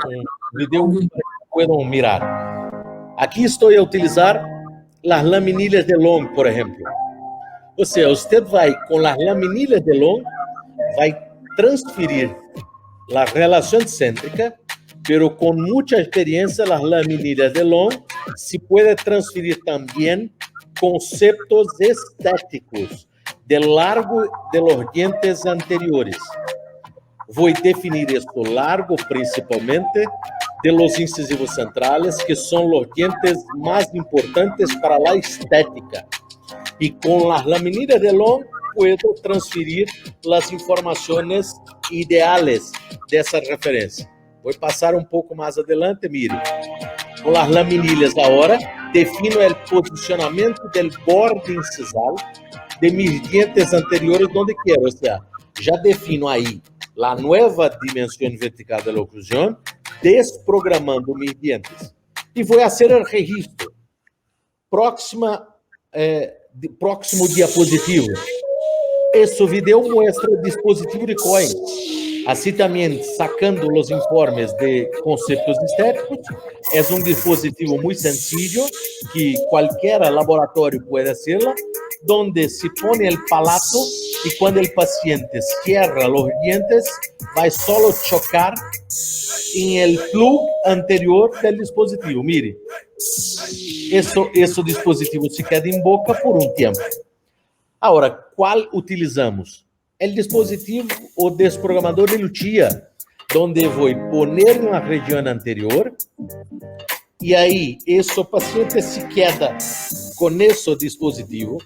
vídeo que podem mirar. Aqui estou a utilizar as laminilhas de Long, por exemplo. Ou seja, você vai com as laminilhas de Long, vai transferir a relação cêntrica, pero com muita experiência, as laminilhas de Long se pode transferir também conceitos estéticos de largo de los dientes anteriores. Vou definir este largo principalmente de los incisivos centrales, que são os dientes mais importantes para a estética. E com as laminilhas de Long, puedo transferir as informações ideais dessa referência. Vou passar um pouco mais adelante, mire. Com as laminilhas agora, defino o posicionamento do borde incisal de mis dientes anteriores onde quero. Ou seja, já defino aí a nova dimensão vertical da oclusão, desprogramando mis dientes. E vou fazer o registro. Próximo diapositivo. Este vídeo mostra o dispositivo de Cohen. Assim também, sacando os informes de conceitos estéticos, é um dispositivo muito sencillo que qualquer laboratório pode hacerlo, donde se põe o palato e quando o paciente cierra os dientes, vai só chocar em el plug anterior do dispositivo. Mire, esse dispositivo se queda em boca por um tempo. Agora, qual utilizamos? O dispositivo o desprogramador de Lucia, onde vou poner na região anterior e aí esse paciente se queda com esse dispositivo,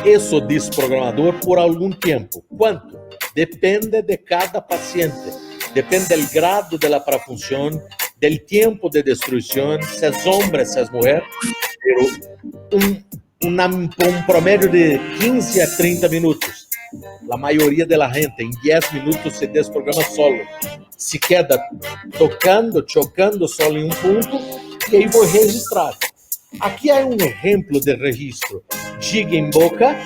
esse desprogramador por algum tempo. Quanto? Depende de cada paciente, depende do grado da parafunção, do tempo de destruição, se é homem, se é mulher, um promédio de 15 a 30 minutos. A maioria da gente, em 10 minutos, se desprograma solo. Se queda tocando, chocando solo em um ponto, e aí vou registrar. Aqui há um exemplo de registro. Giga em boca,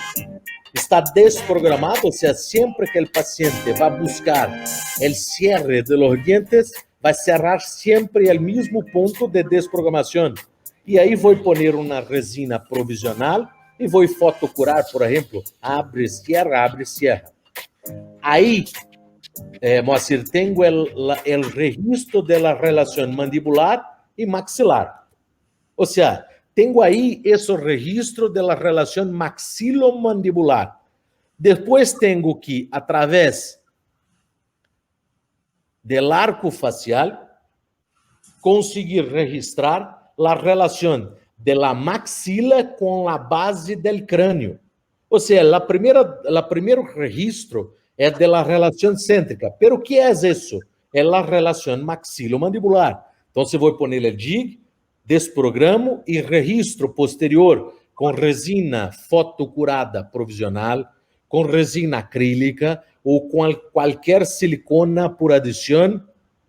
está desprogramado, ou seja, sempre que o paciente vai buscar o cierre de los dientes, vai cerrar sempre o mesmo ponto de desprogramação. E aí vou poner uma resina provisional e vou fotocurar, por exemplo, abre, cierra. Aí, Moacir, tenho o registro da relação mandibular e maxilar. Ou seja, tenho aí esse registro da relação maxilomandibular. Depois tenho que, através do arco facial, conseguir registrar la relación de la maxila con la base del cráneo. O sea, el primer registro es de la relación céntrica. Pero ¿qué es eso? Es la relación maxilomandibular. Entonces voy a poner el jig, desprogramo y registro posterior con resina fotocurada provisional, con resina acrílica o con cualquier silicona por adición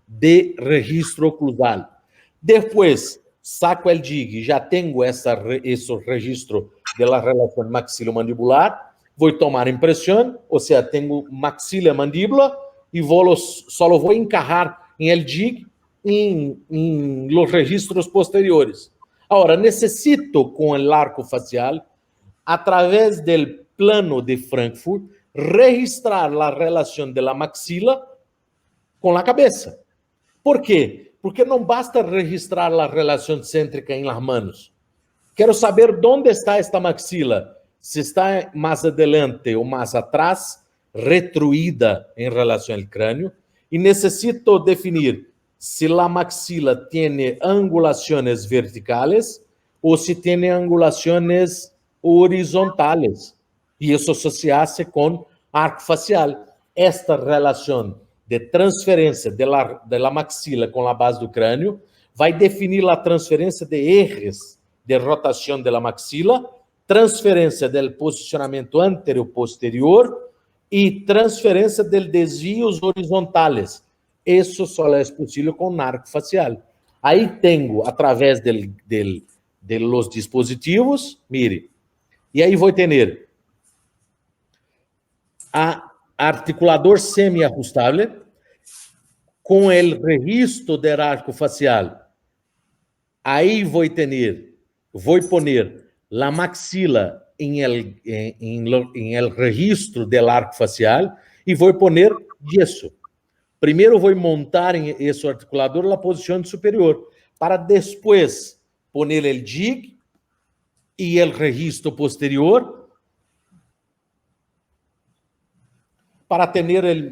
de registro oclusal. Después saco el jig y ya tengo ese registro de la relación maxilomandibular, voy a tomar impresión, o sea, tengo maxila mandíbula y solo voy a encajar en el jig en los registros posteriores. Ahora, necesito con el arco facial, a través del plano de Frankfurt, registrar la relación de la maxila con la cabeza. ¿Por quê? Porque não basta registrar a relação cêntrica em las manos. Quero saber onde está esta maxila. Se está mais adelante ou mais atrás, retruída em relação ao crânio. E necessito definir se a maxila tem angulações verticais ou se tem angulações horizontales. E isso associa-se com arco facial. Esta relação de transferência de la maxila com a base do crânio vai definir a transferência de ejes de rotação de la maxila, transferência do posicionamento anterior-posterior e transferência de desvios horizontales. Isso só é possível com arco facial. Aí tenho, através de los dispositivos, mire, e aí vou ter a articulador semi-ajustável com o registro do arco facial. Aí vou poner a maxila em el registro do arco facial e vou poner yeso. Primeiro vou montar em esse articulador a posição superior, para depois poner o jig e o registro posterior para ter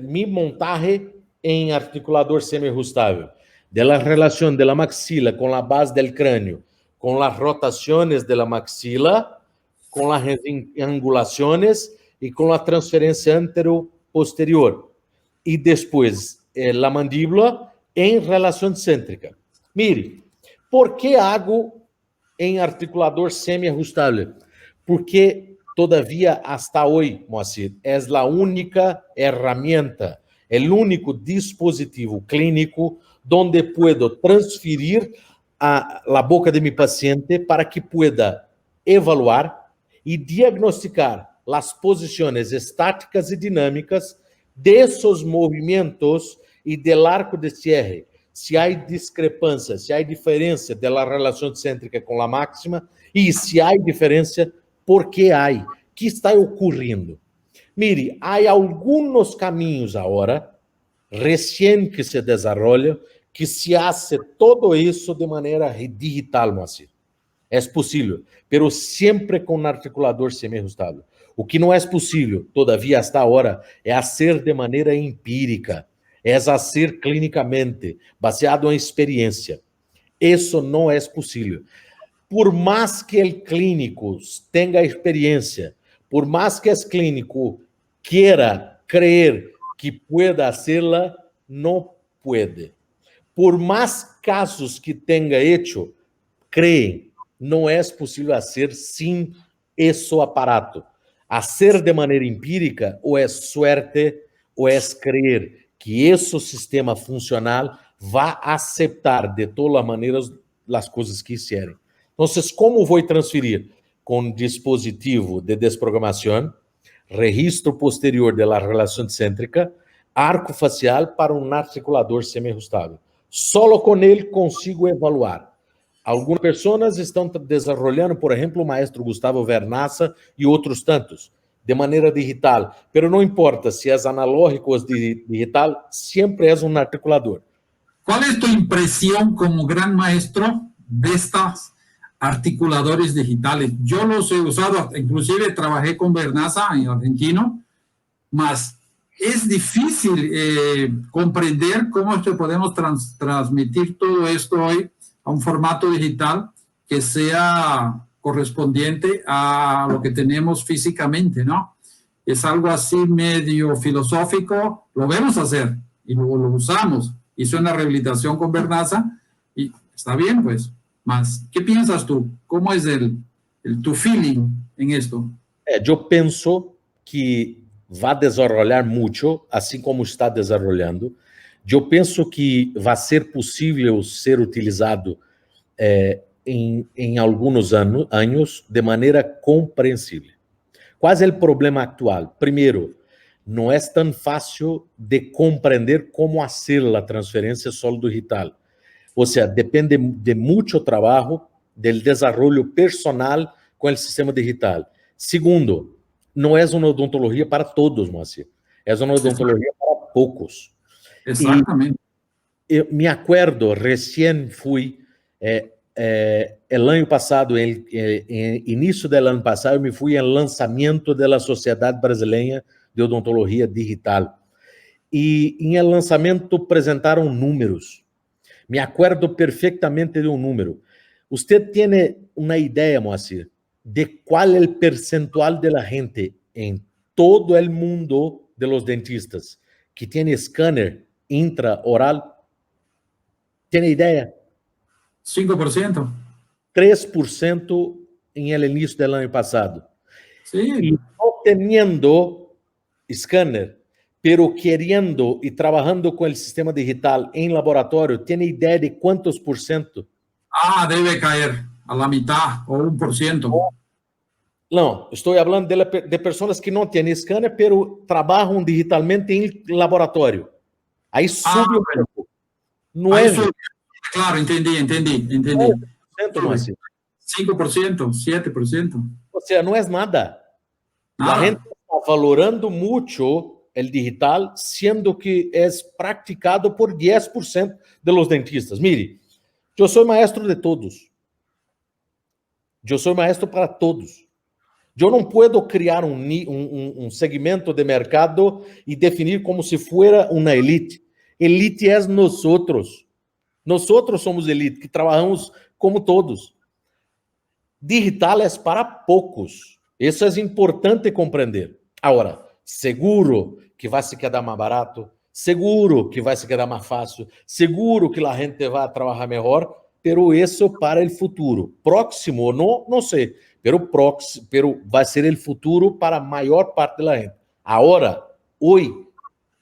mi montaje em articulador semi-ajustável. De la relação de la maxila com a base del crânio, com as rotações de la maxila, com as angulações e com a transferência antero-posterior. E depois, a mandíbula em relação cêntrica. Mire, por que hago em articulador semi-ajustável? Porque todavía, hasta hoy, Moacir, es la única herramienta, el único dispositivo clínico donde puedo transferir a la boca de mi paciente para que pueda evaluar y diagnosticar las posiciones estáticas y dinámicas de esos movimientos y del arco de cierre. Si hay discrepancia, si hay diferencia de la relación céntrica con la máxima y si hay diferencia, ¿por qué hay? ¿Qué está ocurriendo? Mire, hay algunos caminos ahora, recién que se desarrollan, que se hace todo eso de manera digital, Moacir. É possível, pero sempre com articulador semi-ajustável. O que não é possível, todavia, hasta agora, é fazer de maneira empírica, é fazer clinicamente, baseado em experiência. Isso não é possível. Por mais que o clínico tenha experiência, por mais que o clínico queira crer que pueda hacerla, não pode. Por mais casos que tenha hecho, creem, não é possível fazer sem esse aparato. Hacer de maneira empírica ou é suerte ou é crer que esse sistema funcional vai aceitar de todas as maneiras as coisas que hicieron. Então, como vou transferir? Com dispositivo de desprogramação, registro posterior da relação cêntrica, arco facial para um articulador semi-ajustável. Solo com ele consigo evaluar. Algumas pessoas estão desenvolvendo, por exemplo, o maestro Gustavo Vernassa e outros tantos, de maneira digital. Pero não importa se é analógico ou digital, sempre é um articulador. Qual é a tua impressão como gran maestro de estas articuladores digitales? Yo los he usado, inclusive trabajé con Vernassa en argentino, mas es difícil comprender cómo es que podemos transmitir todo esto hoy a un formato digital que sea correspondiente a lo que tenemos físicamente, ¿no? Es algo así medio filosófico, lo vemos hacer y luego lo usamos. Hizo una rehabilitación con Vernaza y está bien, pues. Mas, ¿qué piensas tú? ¿Cómo es tu feeling en esto? Eu penso que vai desenvolver muito, assim como está desenvolvendo. Eu penso que vai ser possível ser utilizado em alguns anos de maneira compreensível. Qual é o problema atual? Primeiro, não é tão fácil de compreender como fazer a transferência solo digital. Ou seja, depende de muito trabalho, do desenvolvimento personal com o sistema digital. Segundo, não é uma odontologia para todos, Moacir. É uma odontologia para poucos. Exatamente. Eu me acordo, recém fui, el ano passado, início do ano passado, eu me fui ao lançamento da Sociedade Brasileira de Odontologia Digital. E em lançamento apresentaram números. Me acordo perfeitamente de um número. Você tem uma ideia, Moacir, de qual é o percentual da gente em todo o mundo de los dentistas que tem scanner intraoral? Tem ideia? 5%. 3% em el início do ano passado. Sim. E não tendo scanner, pero querendo e trabalhando com o sistema digital em laboratório, tem ideia de quantos por cento? Deve cair a la mitad o 1%. Não, estou falando de pessoas que não têm scanner, pero trabalham digitalmente em laboratório. Aí sube um pouco. Não é? Claro, entendi. 5%, 7%. Ou seja, não é nada. A gente está valorando muito o digital, sendo que é praticado por 10% de los dentistas. Mire, eu sou maestro de todos. Eu sou maestro para todos. Eu não posso criar um segmento de mercado e definir como se fosse uma elite. Elite é nós outros. Nós outros somos elite, que trabalhamos como todos. Digital é para poucos. Isso é importante compreender. Agora, seguro que vai se quedar mais barato, seguro que vai se quedar mais fácil, seguro que a gente vai trabalhar melhor, pero isso para o futuro. Próximo, não sei, pero vai ser o futuro para a maior parte da gente. Agora, hoje,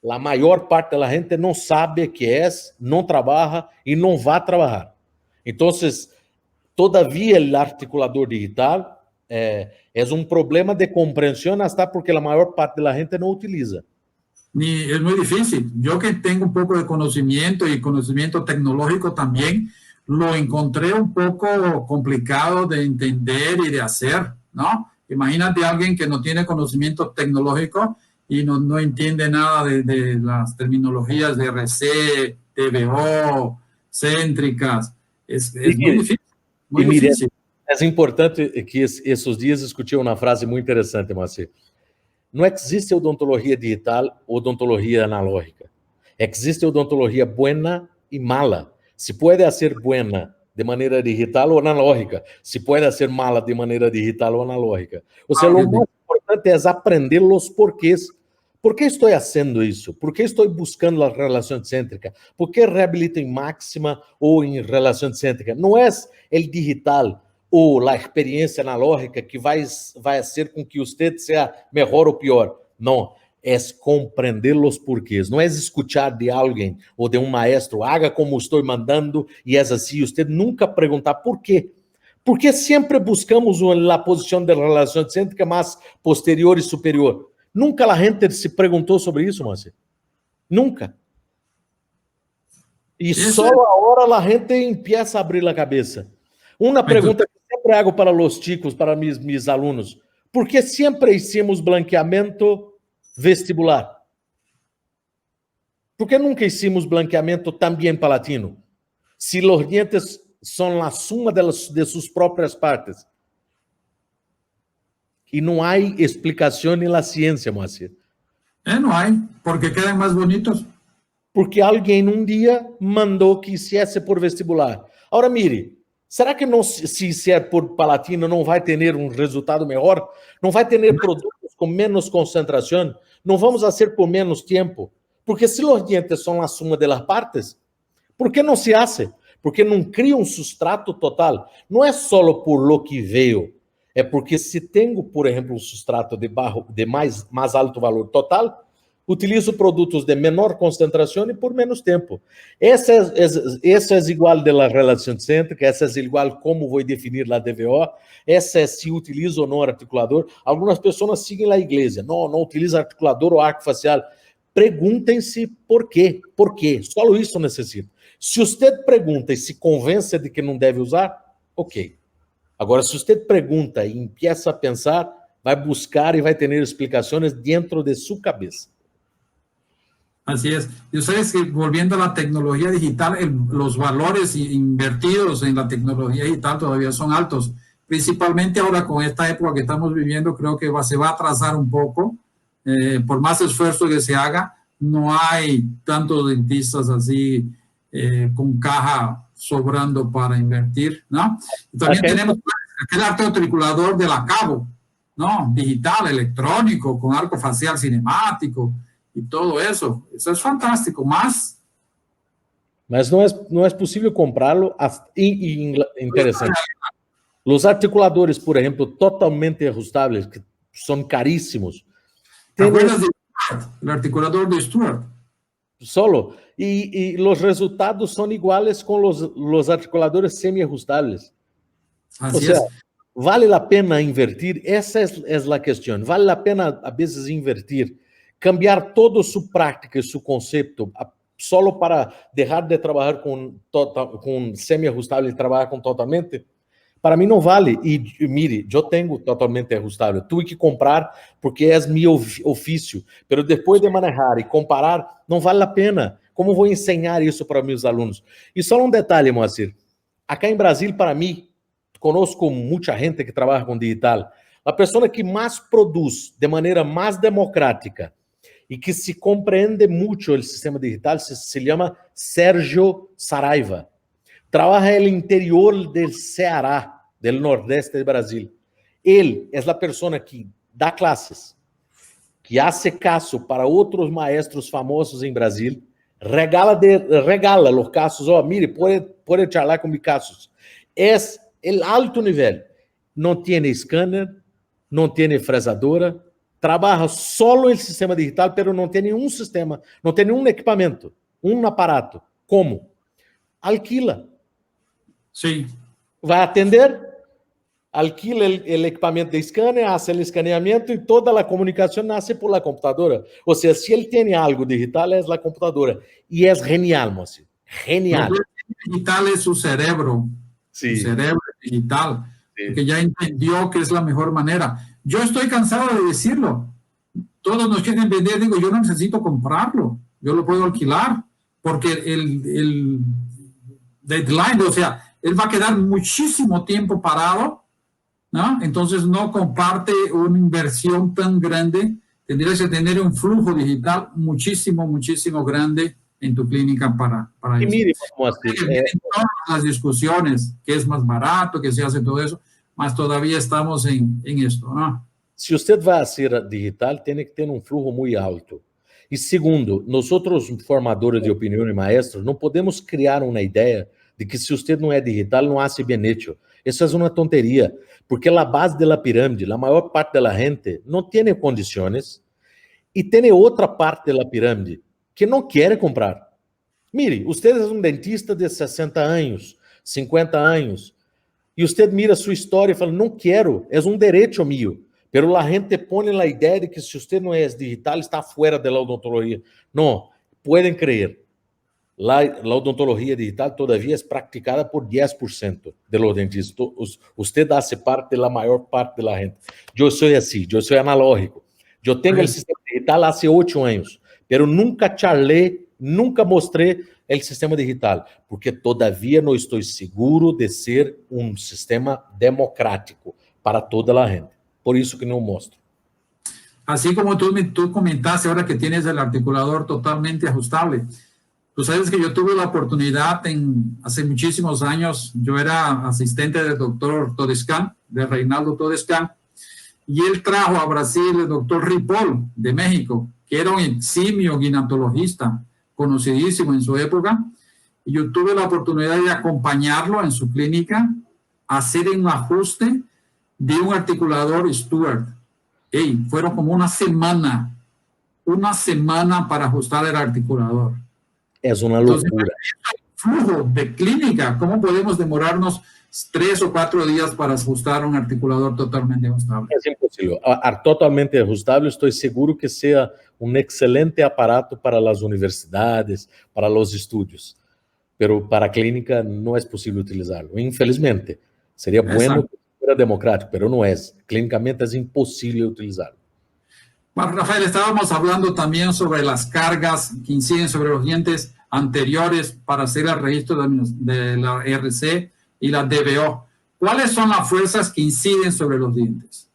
a maior parte da gente não sabe que é, não trabalha e não vai trabalhar. Então, todavia, o articulador digital é um problema de compreensão, hasta porque a maior parte da gente não utiliza. Es muy difícil. Yo que tengo un poco de conocimiento y conocimiento tecnológico también, lo encontré un poco complicado de entender y de hacer, ¿no? Imagínate a alguien que no tiene conocimiento tecnológico y no entiende nada de las terminologías de RC, TVO, céntricas. Es muy difícil. Muy difícil. É importante que esses dias discutiu uma frase muito interessante, Moacir. Não existe odontologia digital ou odontologia analógica. Existe odontologia buena e mala. Se pode ser buena de maneira digital ou analógica. Se pode ser mala de maneira digital ou analógica. O sea, lo mais importante é aprender os porquês. ¿Por que estou fazendo isso? ¿Por que estou buscando a relação cêntrica? ¿Por que reabilito em máxima ou em relação cêntrica? Não é o digital ou a experiência analógica que vai fazer com que você seja melhor ou pior. Não, é compreender os porquês. Não é escutar de alguém ou de um maestro, haga como estou mandando e é assim. Você nunca perguntar por quê. Porque sempre buscamos a posição de relação cêntrica mais posterior e superior. Nunca a gente se perguntou sobre isso, Moacir. Nunca. E só agora a gente empieza a abrir a cabeça. Uma pergunta que sempre hago para os chicos, para mis alunos. ¿Por que sempre hicimos blanqueamento vestibular? ¿Por que nunca hicimos blanqueamento também palatino? Se os dientes são a suma de suas próprias partes. E não há explicação na ciência, Moacir. Não há, porque quedam mais bonitos. Porque alguém um dia mandou que hiciesse por vestibular. Agora, mire, será que não, se é por palatina, não vai ter um resultado melhor? Não vai ter produtos com menos concentração? Não vamos fazer por menos tempo? Porque se os dientes são a suma de las partes, ¿por que não se hace? Porque não cria um substrato total. Não é só por lo que veio. É porque se tenho, por exemplo, um substrato de mais alto valor total, utilizo produtos de menor concentração e por menos tempo. Essa é igual da relação cêntrica, essa é igual como vou definir a DVO, essa é se utilizo ou não articulador. Algumas pessoas seguem a igreja, não utiliza articulador ou arco facial. Perguntem-se por quê. Por quê? Só isso necessita. Se você pergunta e se convence de que não deve usar, ok. Agora, se você pergunta e empieza a pensar, vai buscar e vai ter explicações dentro de sua cabeça. Así es. Y ustedes que volviendo a la tecnología digital, los valores invertidos en la tecnología digital todavía son altos. Principalmente ahora con esta época que estamos viviendo, creo que se va a atrasar un poco. Por más esfuerzo que se haga, no hay tantos dentistas así con caja sobrando para invertir, ¿no? Y también tenemos aquel arteotriculador de la Cabo, ¿no? Digital, electrónico, con arco facial cinemático y todo eso. Eso es fantástico, más. Mas não é possível comprá-lo. Interessante. Os articuladores, por exemplo, totalmente ajustáveis, que são caríssimos. ¿Te acuerdas del articulador de Stuart? Solo. Y los resultados son iguales con los articuladores semi-ajustables. Así o sea, es. ¿vale la pena invertir? Esa es la cuestión. ¿Vale la pena, a veces, invertir? Cambiar toda su práctica y su concepto solo para dejar de trabajar con semi-ajustable y trabajar con totalmente? Para mim não vale. E mire, eu tenho totalmente ajustável. Tive que comprar porque é meu ofício. Mas depois de manejar e comparar, não vale a pena. Como vou ensinar isso para meus alunos? E só um detalhe, Moacir. Acá em Brasil, para mim, conosco muita gente que trabalha com digital. A pessoa que mais produz de maneira mais democrática e que se compreende muito o sistema digital se chama Sérgio Saraiva. Trabaja no interior do Ceará, do nordeste do Brasil. Ele é a pessoa que dá classes, que hace caso para outros maestros famosos em Brasil, regala os casos. Mire, pode charlar com meus casos. É o alto nível. Não tem scanner, não tem fresadora, trabalha só no sistema digital, mas não tem nenhum sistema, não tem nenhum equipamento, um aparato. Como? Alquila. Sim. Vai atender, alquila o equipamento de scanner, faz o escaneamento e toda a comunicação nasce por la computadora. Ou seja, se ele tem algo digital, é a computadora. E é genial, moço. Genial. O digital é o cerebro. Sí. O cerebro digital. Sí. Que já entendeu que é a melhor maneira. Eu estou cansado de decirlo. Todos nos quieren vender. Digo, yo no necesito comprarlo. Yo lo puedo alquilar. Porque el deadline, o sea, él va a quedar muchísimo tiempo parado, ¿no? Entonces no comparte una inversión tan grande. Tendrías que tener un flujo digital muchísimo grande en tu clínica para y eso. Mire, Moacir, en todas las discusiones, que es más barato, que se hace todo eso, mas todavía estamos en esto, ¿no? Se usted vai a ser digital, tem que ter um flujo muito alto. E segundo, nós outros formadores de opinião e maestros não podemos criar uma ideia de que se você não é digital, não hace bem hecho. Isso é uma tonteria, porque a base da pirâmide, a maior parte da gente não tem condições e tem outra parte da pirâmide que não quer comprar. Mire, você é um dentista de 60 anos, 50 anos, e você mira sua história e fala, não quero, é um direito meu. Pero a gente põe a ideia de que se você não é digital, está fora da odontologia. Não, podem crer. A odontologia digital todavia é praticada por 10% de los dentistas. Você hace parte da maior parte da gente. Eu sou assim, eu sou analógico. Eu tenho o sistema digital há 8 anos, pero nunca charlei, nunca mostrei o sistema digital, porque todavia não estou seguro de ser um sistema democrático para toda a gente. Por isso que não mostro. Así como tú comentaste ahora que tienes el articulador totalmente ajustable, Tú sabes que yo tuve la oportunidad hace muchísimos años, yo era asistente del doctor Todescan, de Reinaldo Todescan, y él trajo a Brasil el doctor Ripoll de México, que era un eximio ginatologista, conocidísimo en su época, y yo tuve la oportunidad de acompañarlo en su clínica, hacer un ajuste de un articulador Stuart. Fueron como una semana para ajustar el articulador. Es una Entonces, locura. Flujo de clínica, ¿cómo podemos demorarnos 3 o 4 días para ajustar un articulador totalmente ajustable? Es imposible. Totalmente ajustable, estoy seguro que sea un excelente aparato para las universidades, para los estudios, pero para clínica no es posible utilizarlo, infelizmente. Sería bueno que fuera democrático, pero no es. Clínicamente es imposible utilizarlo. Bueno, Rafael, estábamos hablando también sobre las cargas que inciden sobre los dientes anteriores para hacer el registro de la RC y la DBO. ¿Cuáles son las fuerzas que inciden sobre los dientes?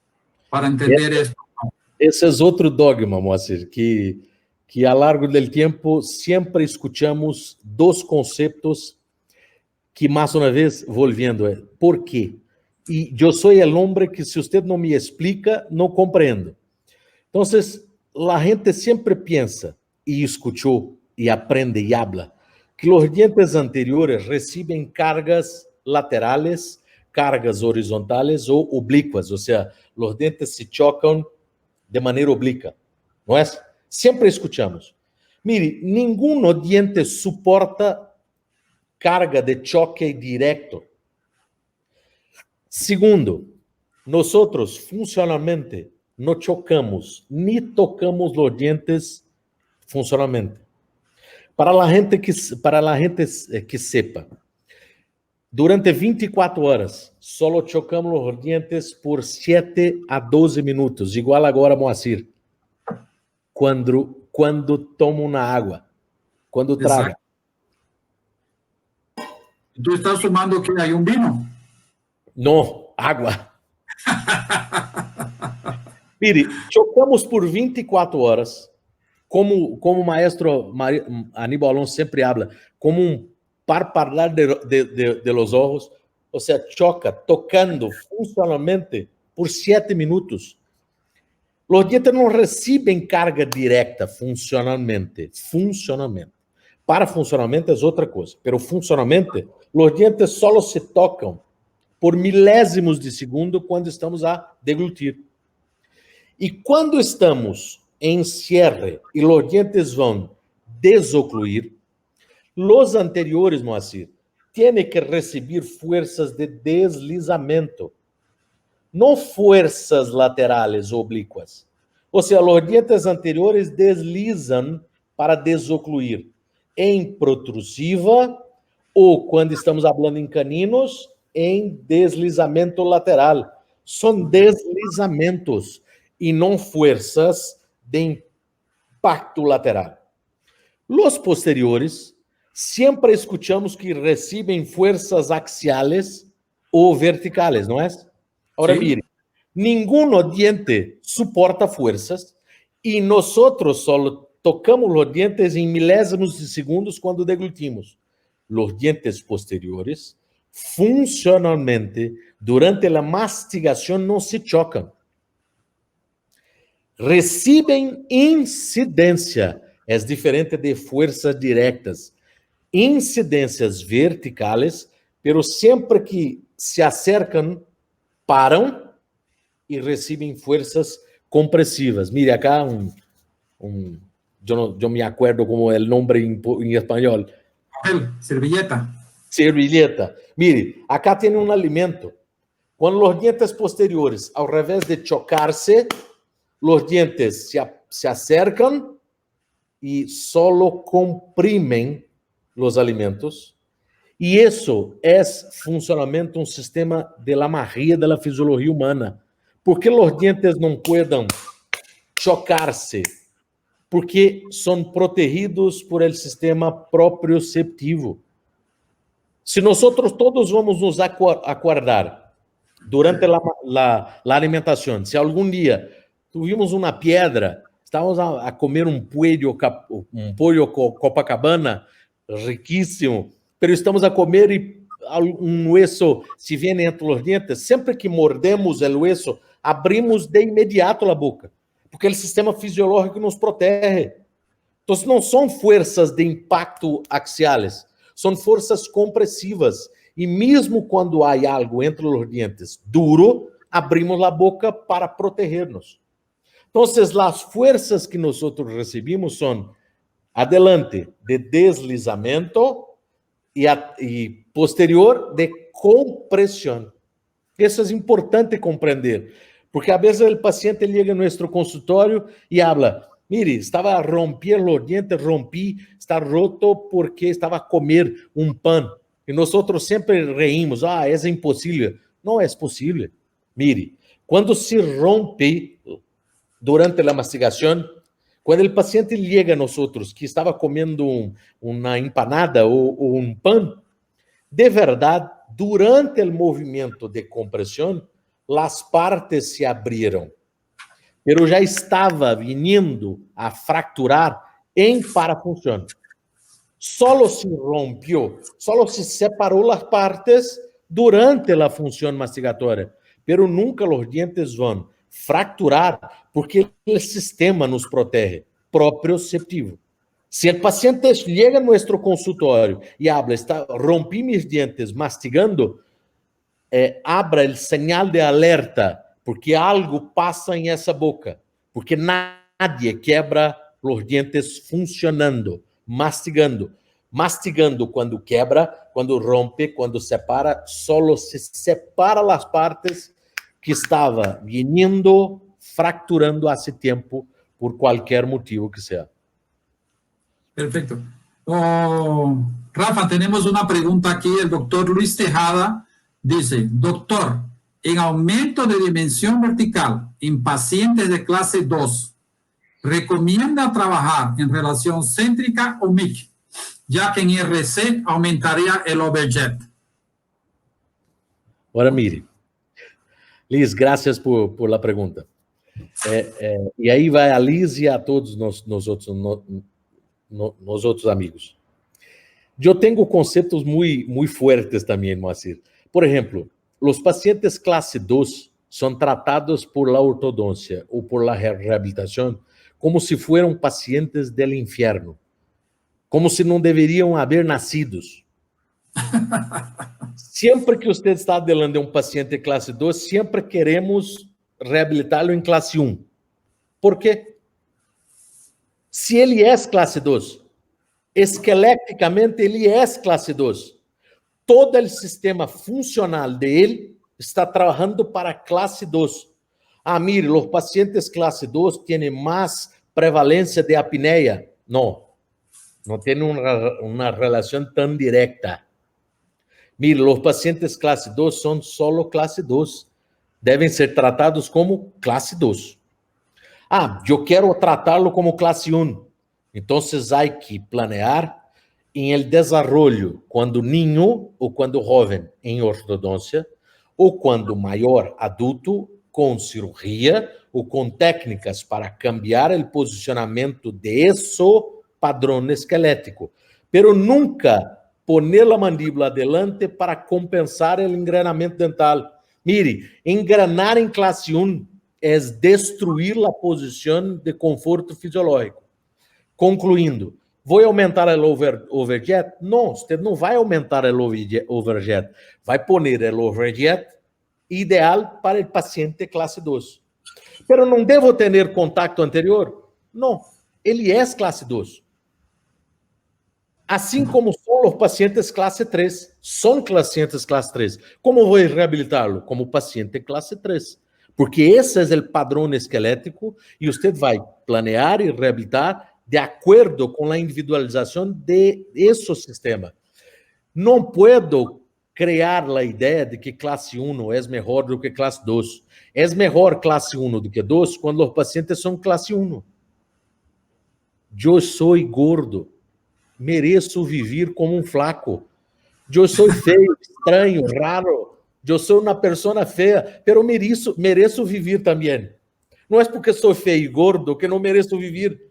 Para entender esto. Esse é outro dogma, Moacir, que ao largo do tempo sempre escutamos dos conceitos que, mais uma vez, volviendo, é por quê? E eu sou o homem que, se você não me explica, não compreendo. Então, a gente sempre pensa, e escutou, e aprende e habla, que os dientes anteriores recebem cargas laterais, cargas horizontais ou oblíquas, ou seja, os dentes se chocam de maneira oblíqua, não é? Sempre escutamos. Mire, nenhum diente suporta carga de choque direto. Segundo, nós, funcionalmente, não chocamos, nem tocamos os dientes funcionalmente. Para a gente que sepa, durante 24 horas, só chocamos os dientes por 7 a 12 minutos, igual agora, Moacir, quando tomo uma água, quando traga. ¿Tú estás sumando que hay un vino? Não, água. Mire, chocamos por 24 horas, como o maestro Aníbal Alonso sempre habla, como parpadear de los ojos, ou seja, choca, tocando funcionalmente por 7 minutos. Os dientes não recebem carga direta funcionalmente. Para funcionalmente é outra coisa, mas funcionalmente, os dientes só se tocam por milésimos de segundo quando estamos a deglutir. E quando estamos em cierre e os dientes vão desocluir, os anteriores, Moacir, têm que receber forças de deslizamento, não forças laterais oblíquas. Ou seja, os dientes anteriores deslizam para desocluir em protrusiva ou, quando estamos falando em caninos, em deslizamento lateral. São deslizamentos e não forças de impacto lateral. Os posteriores, sempre escutamos que recebem forças axiales ou verticales, não é? Agora, mire, nenhum diente suporta forças e nós só tocamos os dientes em milésimos de segundos quando deglutimos. Os dientes posteriores, funcionalmente, durante a mastigação, não se chocam. Recebem incidência, é diferente de forças diretas. Incidências verticais, pero sempre que se acercam, param e recebem forças compressivas. Mire, acá eu me acuerdo como é o nome em espanhol. Servilleta. Servilleta. Mire, acá tem um alimento. Quando os dientes posteriores, ao revés de chocar-se, os dientes se acercam e solo comprimem os alimentos. E isso é funcionamento um sistema de la magia da fisiologia humana. Por que os dientes não podem chocar-se? Porque são protegidos por el sistema proprioceptivo. Se nós todos vamos nos acordar durante a alimentação, se algum dia tuvimos uma pedra, estávamos a comer um pollo Copacabana riquíssimo, pero estamos a comer e um hueso se vem entre os dentes, sempre que mordemos o hueso, abrimos de imediato a boca, porque o sistema fisiológico nos protege. Então, não são forças de impacto axiales, são forças compressivas. E mesmo quando há algo entre os dentes duro, abrimos a boca para proteger-nos. Então, as forças que nós recebemos são adelante de deslizamento e posterior de compressão. Isso é importante compreender, porque a vezes o paciente chega no nosso consultório e habla: mire, estava a romper os dientes, está roto porque estava a comer um pão. E nós sempre reímos: é impossível. Não é possível. Mire, quando se rompe durante a mastigação, quando o paciente chega a nós que estava comendo uma empanada ou um pão, de verdade, durante o movimento de compressão, as partes se abriram, mas já estava vindo a fracturar em parafunção. Solo se rompió, solo se separou as partes durante a função mastigatória, pero nunca os dientes vão fracturar, porque o sistema nos protege, proprioceptivo. Se o paciente chega a nosso consultório e habla: rompi mis dientes mastigando, abra o sinal de alerta, porque algo passa em essa boca, porque nadie quebra os dientes funcionando, mastigando. Mastigando quando quebra, quando rompe, quando separa, solo se separa as partes que estava vindo fracturando há tempo por qualquer motivo que seja. Perfecto. Rafa, tenemos una pregunta aquí. El doctor Luis Tejada dice: doctor, en aumento de dimensión vertical en pacientes de clase 2, ¿recomienda trabajar en relación céntrica o MIC, ya que en RC aumentaría el overjet? Ora, mire. Liz, graças por a pergunta. E aí vai a Liz e a todos nós outros amigos. Eu tenho conceitos muito fortes também, Moacir. Por exemplo, os pacientes classe 2 são tratados por la ortodoncia ou por la reabilitação como se fueran pacientes del infierno, como se não deveriam haver nascidos. Sempre que você está delante de paciente classe 2, sempre queremos reabilitá-lo em classe 1. Por quê? Se ele é classe 2, esqueleticamente ele é classe 2. Todo o sistema funcional dele está trabalhando para classe 2. Mire, os pacientes classe 2 têm mais prevalência de apneia. Não tem uma relação tão direta. Mire, os pacientes classe 2 são solo classe 2. Devem ser tratados como classe 2. Eu quero tratá-lo como classe 1. Então, há que planear em el desarrollo, quando niño ou quando jovem, em ortodoncia, ou quando maior, adulto, com cirurgia ou com técnicas para cambiar o posicionamento de eso padrão esquelético. Pero nunca poner a mandíbula adelante para compensar o engranamento dental. Mire, engranar em classe 1 é destruir a posição de conforto fisiológico. Concluindo, vou aumentar o overjet? Não, você não vai aumentar o overjet. Vai poner o overjet ideal para o paciente classe 2. Pero não devo ter contato anterior? Não, ele é classe 2. Assim como são os pacientes classe 3. São pacientes classe 3. Como vou reabilitá-lo? Como paciente classe 3. Porque esse é o padrão esquelético e você vai planear e reabilitar de acordo com a individualização de esse sistema. Não posso criar a ideia de que classe 1 é melhor do que classe 2. É melhor classe 1 do que 2 quando os pacientes são classe 1. Eu sou gordo. Mereço viver como um flaco. Eu sou feio, estranho, raro. Eu sou uma pessoa feia, mas mereço viver também. Não é porque sou feio e gordo que não mereço viver.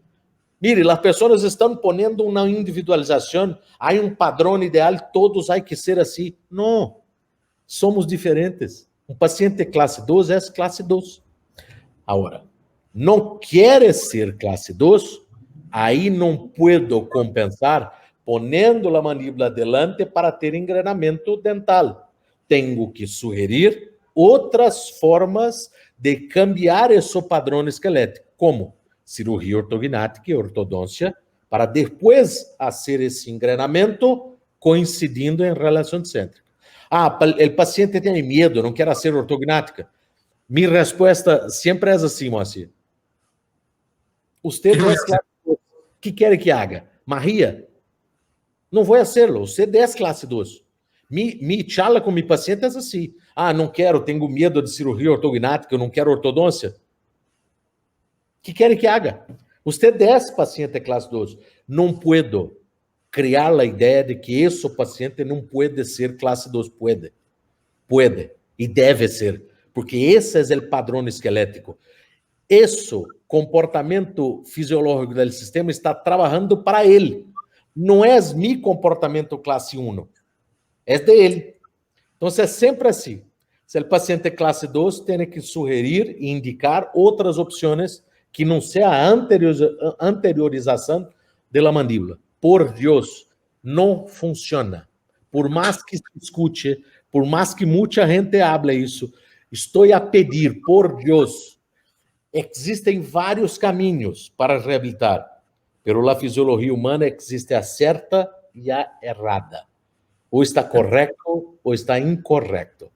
Mire, as pessoas estão ponendo uma individualização, há um padrão ideal, todos há que ser assim. Não, somos diferentes. Um paciente classe 2 é classe 2. Agora, não quer ser classe 2, aí não puedo compensar ponendo a mandíbula adelante para ter engrenamento dental. Tenho que sugerir outras formas de cambiar esse padrão esquelético, como cirurgia ortognática e ortodôncia, para depois fazer esse engrenamento coincidindo em relação cêntrica. O paciente tem medo, não quer fazer ortognática. Minha resposta sempre é assim, Moacir. Você é classe 2. O que quer que haga? Maria? Não vou fazê-lo. Você é classe 2. Me charla com meu paciente é assim. Não quero, tenho medo de cirurgia ortognática, eu não quero ortodôncia. Que quer que haga? Você é paciente classe 2. Não puedo criar a ideia de que esse paciente não pode ser classe 2. Puede. E deve ser. Porque esse é o padrão esquelético. Esse comportamento fisiológico do sistema está trabalhando para ele. Não é meu comportamento classe 1. É dele. Então, é sempre assim. Se o paciente é classe 2, tem que sugerir e indicar outras opções que não seja a anteriorização da mandíbula. Por Deus, não funciona. Por mais que se escute, por mais que muita gente hable isso, estou a pedir, por Deus, existem vários caminhos para reabilitar, pero a fisiologia humana existe a certa e a errada. Ou está correto ou está incorrecto.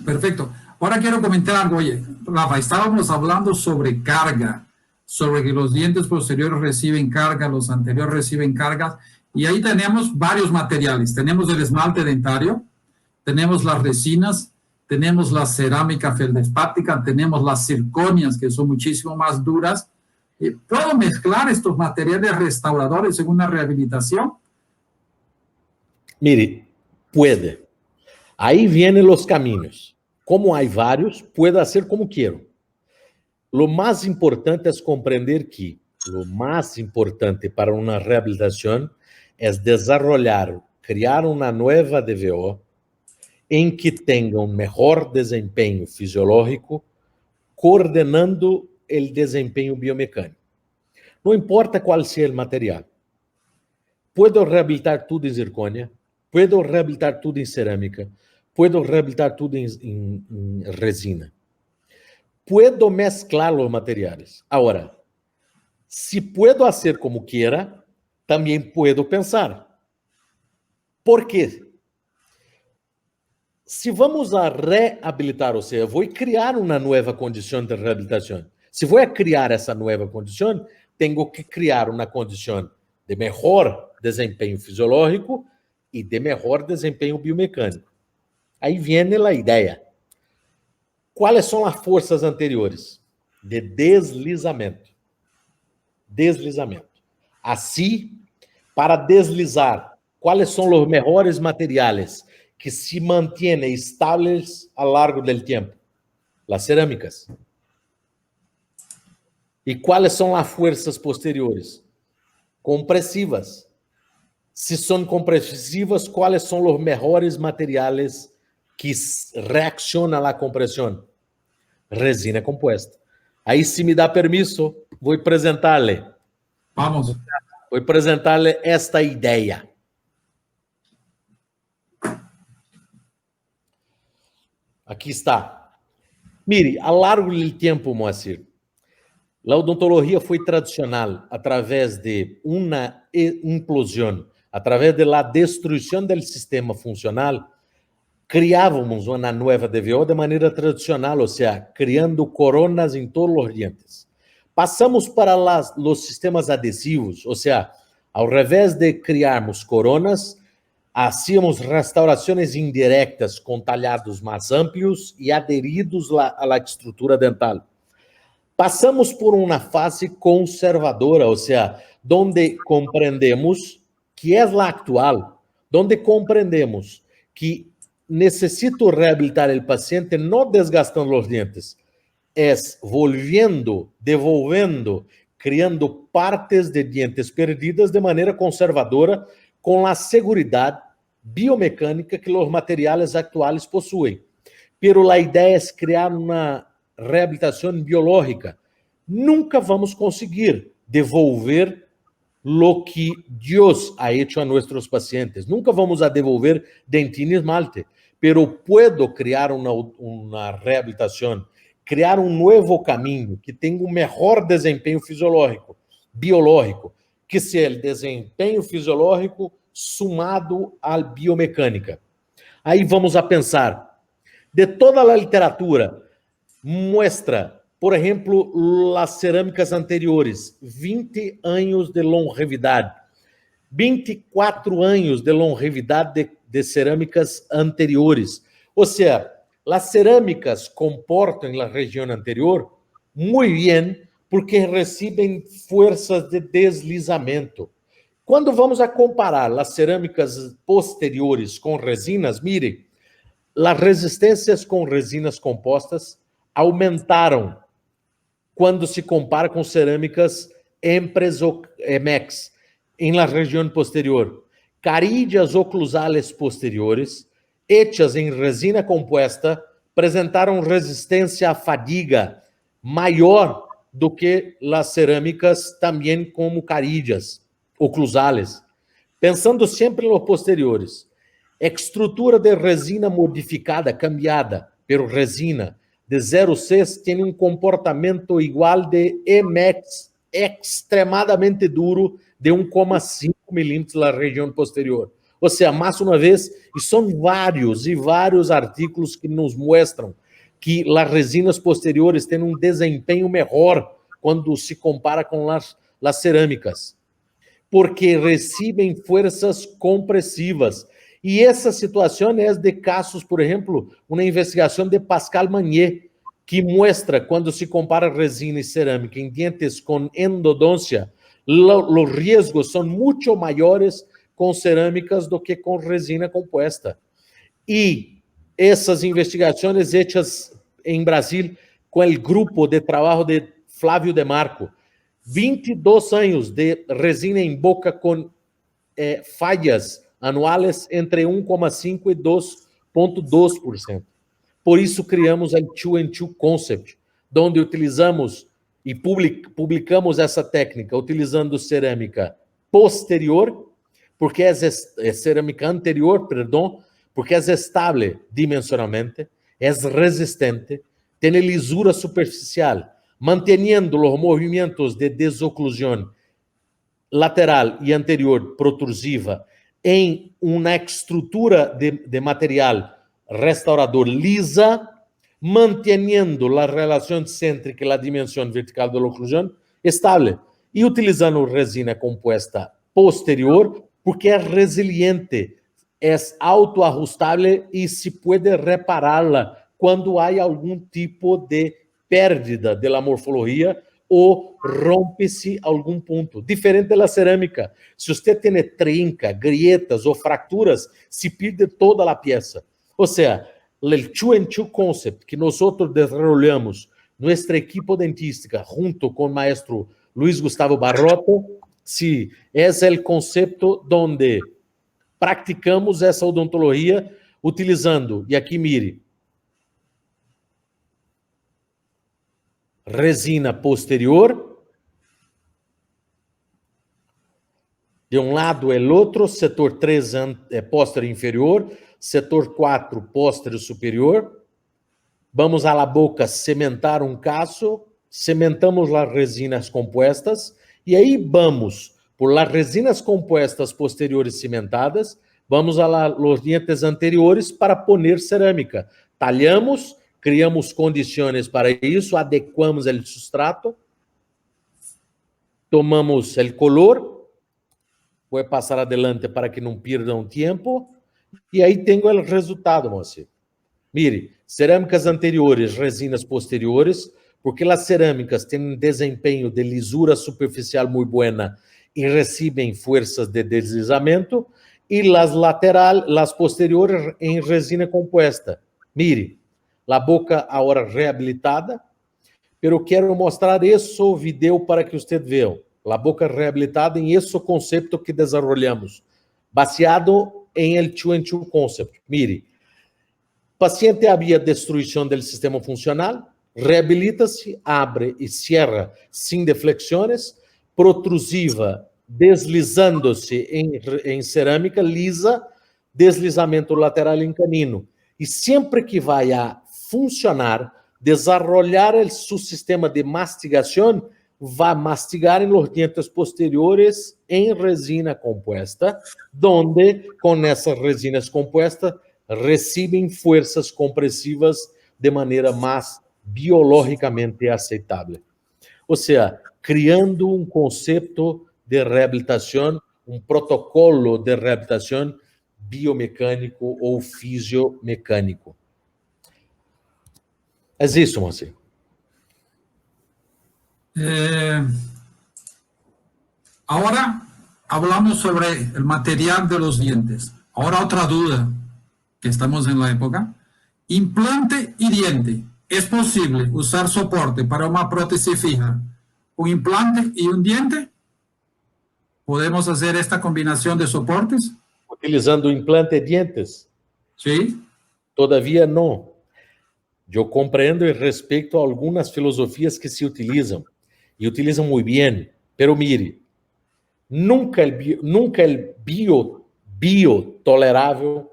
Perfecto. Ahora quiero comentar algo. Oye, Rafa, estábamos hablando sobre carga, sobre que los dientes posteriores reciben carga, los anteriores reciben cargas, y ahí tenemos varios materiales. Tenemos el esmalte dentario, tenemos las resinas, tenemos la cerámica feldespática, tenemos las zirconias, que son muchísimo más duras. ¿Puedo mezclar estos materiales restauradores en una rehabilitación? Mire, puede. Aí vienen os caminhos. Como há vários, puede ser como quero. Lo mais importante é compreender que lo mais importante para uma reabilitação é desarrollar, criar uma nova DVO em que tenha um melhor desempenho fisiológico, coordenando o desempenho biomecânico. Não importa qual seja o material. Puedo reabilitar tudo em zircônia, puedo reabilitar tudo em cerâmica, puedo reabilitar tudo em resina. Puedo mezclar os materiais. Agora, se puedo fazer como quiera, também puedo pensar. Por quê? Se vamos a reabilitar, ou seja, vou criar uma nova condição de reabilitação. Se vou criar essa nova condição, tenho que criar uma condição de melhor desempenho fisiológico e de melhor desempenho biomecânico. Aí vem a ideia. Quais são as forças anteriores? De deslizamento. Deslizamento. Assim, para deslizar, quais são os melhores materiais que se mantêm estáveis ao longo do tempo? As cerâmicas. E quais são as forças posteriores? Compressivas. Se são compressivas, quais são os melhores materiais que reaccionam à compressão? Resina composta. Aí, se me dá permisso, vou apresentar-lhe. Vamos. Vou apresentar-lhe esta ideia. Aqui está. Mire, ao longo do tempo, Moacir, a odontologia foi tradicional através de uma implosão, através da destruição do sistema funcional. Criávamos uma nova DVO de maneira tradicional, ou seja, criando coronas em todos os dientes. Passamos para os sistemas adesivos, ou seja, ao revés de criarmos coronas, hacíamos restaurações indiretas com talhados mais amplos e aderidos à estrutura dental. Passamos por uma fase conservadora, ou seja, onde compreendemos, que é a atual, onde compreendemos que necessito reabilitar o paciente não desgastando os dentes, é volviendo, devolvendo, criando partes de dientes perdidas de maneira conservadora, com a segurança biomecânica que os materiais atuais possuem. Pero a ideia é criar uma reabilitação biológica. Nunca vamos conseguir devolver lo que Deus ha hecho a nossos pacientes. Nunca vamos a devolver dentina e esmalte, pero puedo criar uma reabilitação, criar um novo caminho que tenha um melhor desempenho fisiológico, biológico, que seja o desempenho fisiológico sumado à biomecânica. Aí vamos a pensar, de toda a literatura, mostra, por exemplo, as cerâmicas anteriores, 20 anos de longevidade, 24 anos de longevidade de cerâmicas anteriores. Ou seja, as cerâmicas comportam na região anterior muito bem, porque recebem forças de deslizamento. Quando vamos a comparar as cerâmicas posteriores com resinas, mire, as resistências com resinas compostas aumentaram quando se compara com cerâmicas Empres ou Emex em la região posterior. Carídeas oclusales posteriores, hechas em resina composta, apresentaram resistência à fadiga maior do que as cerâmicas também como carídeas oclusales. Pensando sempre nos posteriores, estrutura de resina modificada, cambiada, pero resina de 0,6 tem um comportamento igual de Emex, extremadamente duro, de 1,5 milímetros na região posterior. Ou seja, mais uma vez, e são vários e vários artigos que nos mostram que as resinas posteriores têm um desempenho melhor quando se compara com as cerâmicas, porque recebem forças compressivas. E essa situação é de casos, por exemplo, uma investigação de Pascal Magnier, que mostra, quando se compara resina e cerâmica em dientes com endodôncia, os riscos são muito maiores com cerâmicas do que com resina composta. E essas investigações feitas em Brasil com o grupo de trabalho de Flávio de Marco, 22 anos de resina em boca com falhas anuais entre 1,5% e 2,2%. Por isso, criamos o two-and-two concept, onde utilizamos e publicamos essa técnica utilizando cerâmica posterior, porque é cerâmica anterior, perdão, porque é estável dimensionalmente, é resistente, tem lisura superficial, mantendo os movimentos de desoclusão lateral e anterior protrusiva em uma estrutura de material restaurador lisa, mantendo a relação cêntrica e a dimensão vertical da oclusão estável, e utilizando resina composta posterior, porque é resiliente, é autoajustável e se pode repará-la quando há algum tipo de pérdida da morfologia ou rompe-se algum ponto. Diferente da cerâmica, se você tem trinca, grietas ou fraturas, se perde toda a peça. Ou seja, o two-and-two concept que nós desenvolvemos, nossa equipe dentística, junto com o maestro Luiz Gustavo Barroto, sí, é o conceito onde praticamos essa odontologia utilizando, e aqui mire, resina posterior, de um lado é o outro, setor 3 é póstero inferior, setor 4 póstero superior. Vamos à boca cementar um caso, cementamos as resinas compostas, e aí vamos, por las resinas compostas posteriores cimentadas, vamos a los dientes anteriores para poner cerâmica. Talhamos, criamos condições para isso, adequamos o substrato, tomamos o color, vou passar adelante para que não perdam tempo, e aí tenho o resultado, moça. Mire, cerâmicas anteriores, resinas posteriores, porque as cerâmicas têm um desempenho de lisura superficial muito buena e recebem forças de deslizamento, e as posteriores em resina composta. Mire, a boca agora reabilitada, pero quero mostrar esse vídeo para que vocês vejam. A boca reabilitada em esse conceito que desenvolvemos, baseado em el 2-in-2 concept. Mire, paciente havia destruição do sistema funcional, reabilita-se, abre e cierra sem deflexões, protrusiva, deslizando-se em cerâmica lisa, deslizamento lateral em canino. E sempre que vai a funcionar, desarrollar seu sistema de mastigação, vai mastigar em los dientes posteriores em resina compuesta, donde com essas resinas compuestas recebem forças compressivas de maneira mais biologicamente aceitável. Ou seja, criando um conceito de reabilitação, um protocolo de reabilitação biomecânico ou fisiomecânico. É isso, Moacir. Ahora hablamos sobre el material de los dientes. Ahora otra duda, que estamos en la época. Implante y diente. ¿Es posible usar soporte para una prótesis fija, un implante y un diente? ¿Podemos hacer esta combinación de soportes? Utilizando implante de dientes? Sí. Todavía não. Eu compreendo e respeito algumas filosofias que se utilizam, e utilizam muito bem, pero mire, nunca el biotolerável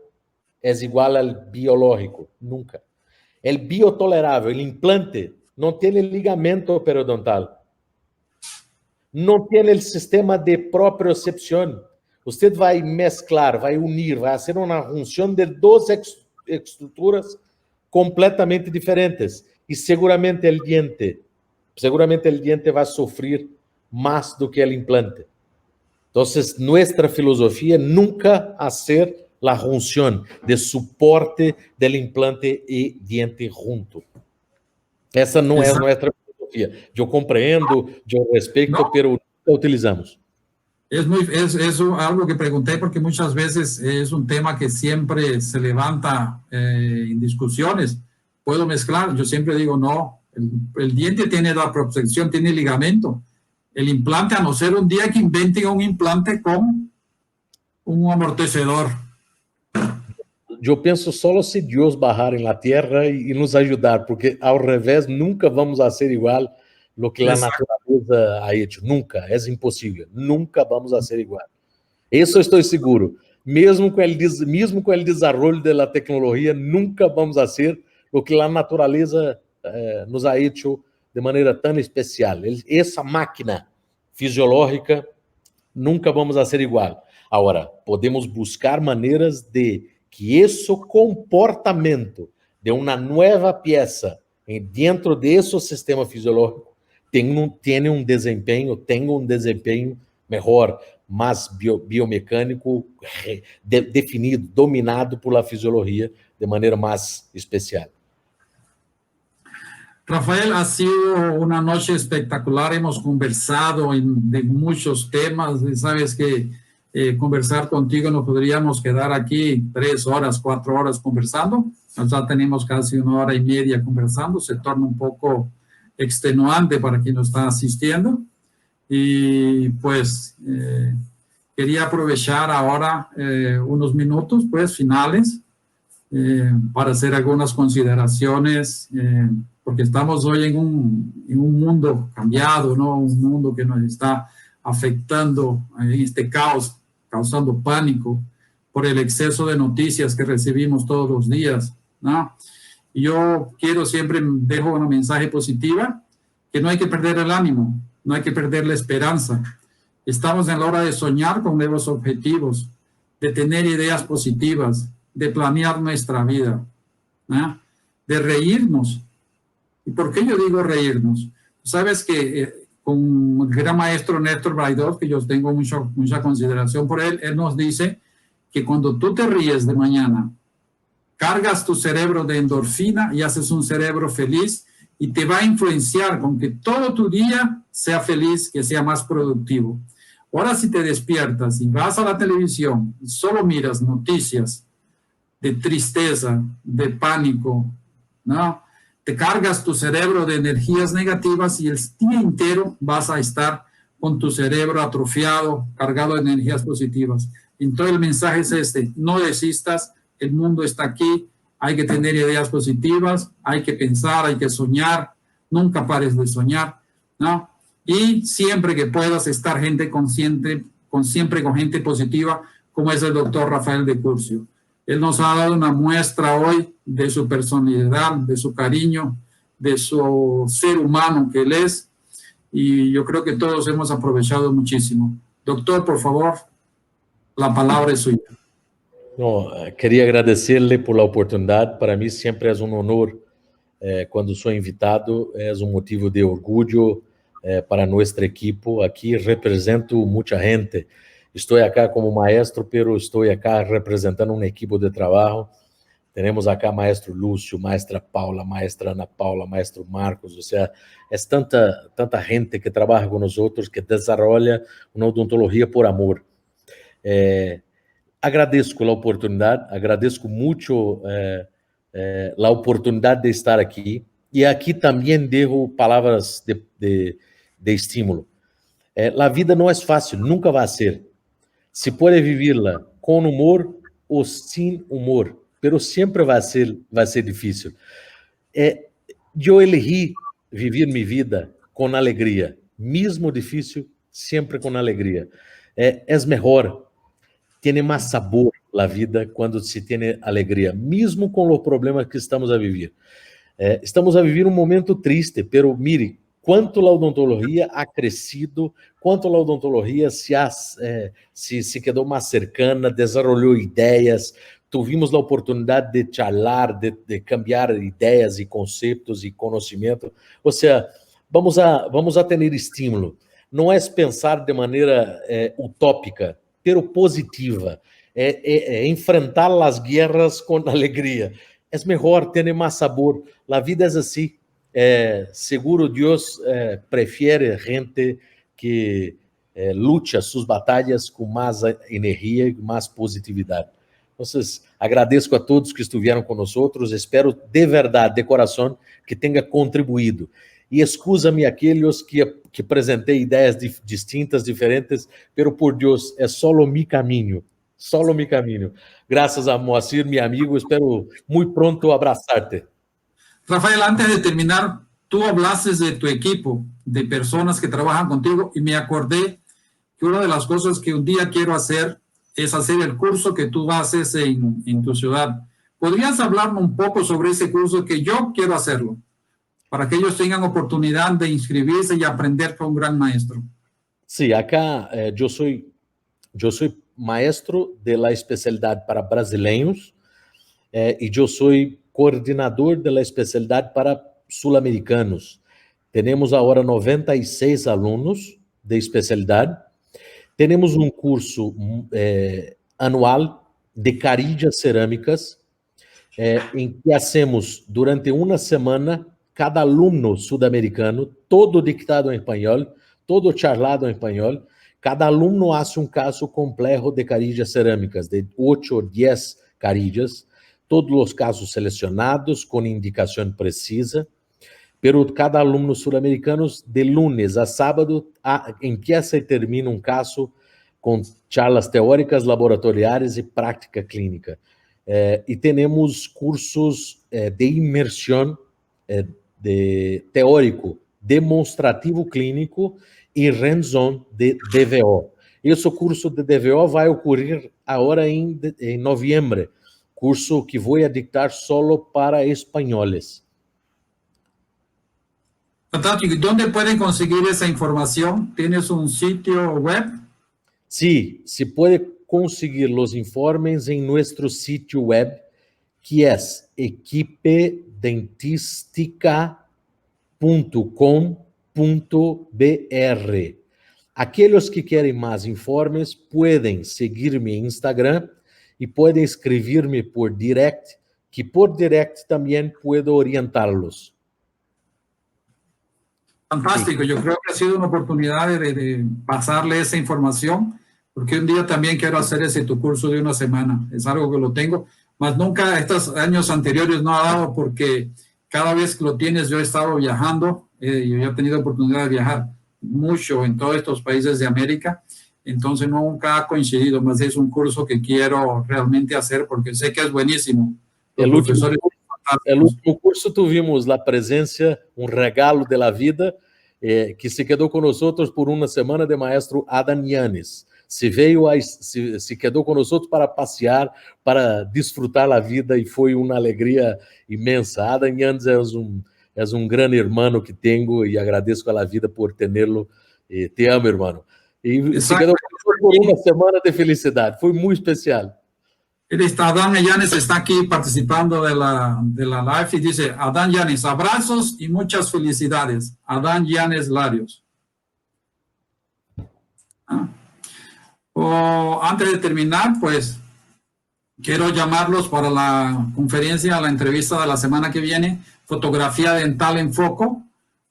é igual ao biológico, nunca. El biotolerável, el implante, não tem ligamento periodontal, não tem o sistema de propriocepção. Você vai mesclar, vai unir, vai fazer uma junção de duas estruturas completamente diferentes. E seguramente o diente vai sofrer mais do que o implante. Então, nossa filosofia nunca hacer a junção de suporte do implante e diente junto. Essa não é a nossa filosofia. Eu compreendo, eu respeito, pero nunca utilizamos. Es algo que pregunté porque muchas veces es un tema que siempre se levanta en discusiones. ¿Puedo mezclar? Yo siempre digo no. El diente tiene la protección, tiene ligamento. El implante, a no ser un día que inventen un implante con un amortecedor. Eu penso só se Deus barrar em la tierra e nos ajudar, porque ao revés nunca vamos a ser igual lo que a natureza ha hecho. Nunca, é impossível. Nunca vamos a ser igual. Isso estou seguro. Mesmo com o desenvolvimento da tecnologia, nunca vamos a ser o que a natureza nos ha hecho de maneira tão especial. Essa máquina fisiológica, nunca vamos a ser igual. Agora, podemos buscar maneiras de que esse comportamento de uma nova peça dentro desse sistema fisiológico tenha um desempenho melhor, mais biomecânico, definido, dominado por la fisiologia de maneira mais especial. Rafael, ha sido una noche espectacular. Hemos conversado de muchos temas. Sabes que conversar contigo nos podríamos quedar aquí 3 horas, 4 horas conversando. Ya tenemos casi 1 hora y media conversando. Se torna un poco extenuante para quien nos está asistiendo. Y pues quería aprovechar ahora unos minutos pues finales para hacer algunas consideraciones, porque estamos hoy en un mundo cambiado, ¿no? Un mundo que nos está afectando en este caos, causando pánico por el exceso de noticias que recibimos todos los días, ¿no? Y yo siempre dejo una mensaje positiva, que no hay que perder el ánimo, no hay que perder la esperanza. Estamos en la hora de soñar con nuevos objetivos, de tener ideas positivas, de planear nuestra vida, ¿no? De reírnos. ¿Y por qué yo digo reírnos? Sabes que con el gran maestro Néstor Braidot, que yo tengo mucha consideración por él, él nos dice que cuando tú te ríes de mañana, cargas tu cerebro de endorfina y haces un cerebro feliz y te va a influenciar con que todo tu día sea feliz, que sea más productivo. Ahora, si te despiertas y vas a la televisión y solo miras noticias de tristeza, de pánico, ¿no? te cargas tu cerebro de energías negativas y el día entero vas a estar con tu cerebro atrofiado, cargado de energías positivas. Entonces el mensaje es este: no desistas, el mundo está aquí, hay que tener ideas positivas, hay que pensar, hay que soñar, nunca pares de soñar, ¿no? Y siempre que puedas estar siempre con gente positiva, como es el doctor Rafael de Curcio. Él nos ha dado una muestra hoy de su personalidad, de su cariño, de su ser humano que él es, y yo creo que todos hemos aprovechado muchísimo. Doctor, por favor, la palabra es suya. No, queria agradecer-lhe por la oportunidade. Para mim sempre é um honor quando sou invitado, é um motivo de orgulho para nossa equipe. Aqui represento muita gente. Estou aqui como maestro, pero estou aqui representando uma equipe de trabalho. Temos aqui maestro Lúcio, maestra Paula, maestra Ana Paula, maestro Marcos. Ou seja, é tanta gente que trabalha com nós outros, que desenvolve uma odontologia por amor. Agradeço a oportunidade, agradeço muito a oportunidade de estar aqui, e aqui também devo palavras de estímulo. A vida não é fácil, nunca vai ser. Se pode vivê-la com humor ou sem humor, pero sempre vai ser difícil. Eu elegi viver minha vida com alegria, mesmo difícil, sempre com alegria. É melhor. Tem mais sabor a vida quando se tem alegria, mesmo com os problemas que estamos a viver. Estamos a viver um momento triste, pero mire, quanto a odontologia ha crescido, quanto a odontologia se quedou mais cercana, desenvolveu ideias, tivemos a oportunidade de charlar, de cambiar ideias e conceitos e conhecimento. Ou seja, vamos a ter estímulo. Não é pensar de maneira utópica, pero positiva, enfrentar as guerras com alegria. É melhor, ter mais sabor. A vida é assim. Seguro Deus prefere gente que luta suas batalhas com mais energia e mais positividade. Então, agradeço a todos que estiveram conosco. Espero de verdade, de coração, que tenha contribuído. E excusa-me aqueles que apresentei ideias distintas, diferentes, pero por Deus, é solo mi caminho. Solo mi caminho. Graças a Moacir, meu amigo, espero muito pronto abraçar-te. Rafael, antes de terminar, tú hablaste de tu equipo, de personas que trabajan contigo, y me acordé que una de las cosas que un día quiero hacer es hacer el curso que tú haces en tu ciudad. ¿Podrías hablarme un poco sobre ese curso que yo quiero hacerlo? Para que ellos tengan oportunidad de inscribirse y aprender con un gran maestro. Sí, acá yo soy maestro de la especialidad para brasileños y yo soy coordenador de la especialidad para sul-americanos. Tenemos ahora 96 alunos de especialidad. Tenemos un curso anual de carillas cerâmicas em que hacemos durante uma semana. Cada aluno sudamericano, todo dictado em espanhol, todo charlado em espanhol, cada aluno hace um caso complejo de carillas cerâmicas, de 8 ou 10 carillas, todos os casos selecionados, com indicação precisa, pero cada aluno sudamericano, de lunes a sábado, empieza e termina um caso com charlas teóricas, laboratoriais e prática clínica. E temos cursos de imersão de teórico, demonstrativo clínico e hands-on de DVO. Esse curso de DVO vai ocorrer agora em novembro, curso que vou dictar solo para espanhóis. Fantástico. ¿Y dónde pueden conseguir esa información? ¿Tienes un sitio web? Sí, se puede conseguir los informes en nuestro sitio web, que é equipedentistica.com.br. Aqueles que querem mais informes podem seguir-me em Instagram e podem escrever-me por direct, que por direct também puedo orientá-los. Fantástico, yo creo que ha sido una oportunidad de pasarle esa información, porque un día también quiero hacer ese tu curso de una semana. Es algo que lo tengo, mas nunca estos años anteriores no ha dado porque cada vez que lo tienes, yo he estado viajando, yo he tenido oportunidad de viajar mucho en todos estos países de América, entonces nunca ha coincidido, más es un curso que quiero realmente hacer porque sé que es buenísimo. Los profesores el último curso tuvimos la presencia, un regalo de la vida, que se quedou com nós por uma semana, de maestro Adam Yanes. Se quedou com nós para passear, para disfrutar a vida, e foi uma alegria imensa. Adam Yanes é um grande irmão que tenho e agradeço pela vida por tê-lo. Te amo, irmão. E se quedou por uma semana de felicidade. Foi muito especial. Adán Yanes está aquí participando de la live y dice, Adán Yanes, abrazos y muchas felicidades. Adán Yanes Larios. Antes de terminar, pues, quiero llamarlos para la conferencia, la entrevista de la semana que viene, Fotografía Dental en Foco,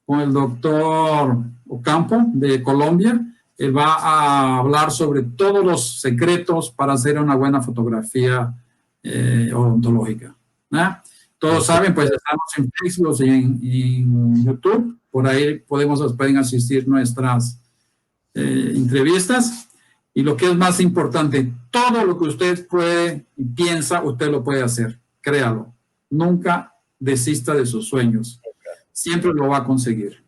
con el doctor Ocampo de Colombia. Él va a hablar sobre todos los secretos para hacer una buena fotografía odontológica. Todos saben, pues estamos en Facebook y en YouTube. Por ahí pueden asistir nuestras entrevistas. Y lo que es más importante, todo lo que usted puede y piensa, usted lo puede hacer. Créalo. Nunca desista de sus sueños. Siempre lo va a conseguir.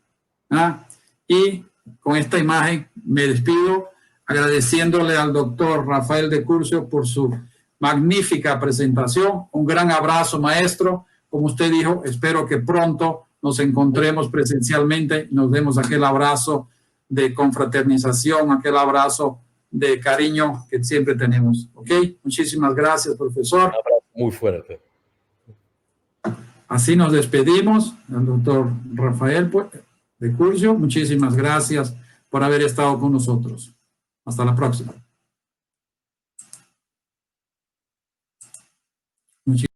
Y con esta imagen me despido agradeciéndole al doctor Rafael de Curcio por su magnífica presentación. Un gran abrazo, maestro. Como usted dijo, espero que pronto nos encontremos presencialmente, nos demos aquel abrazo de confraternización, aquel abrazo de cariño que siempre tenemos. ¿Ok? Muchísimas gracias, profesor. Un abrazo muy fuerte. Así nos despedimos del doctor Rafael de Curcio. Muchísimas gracias por haber estado con nosotros. Hasta la próxima.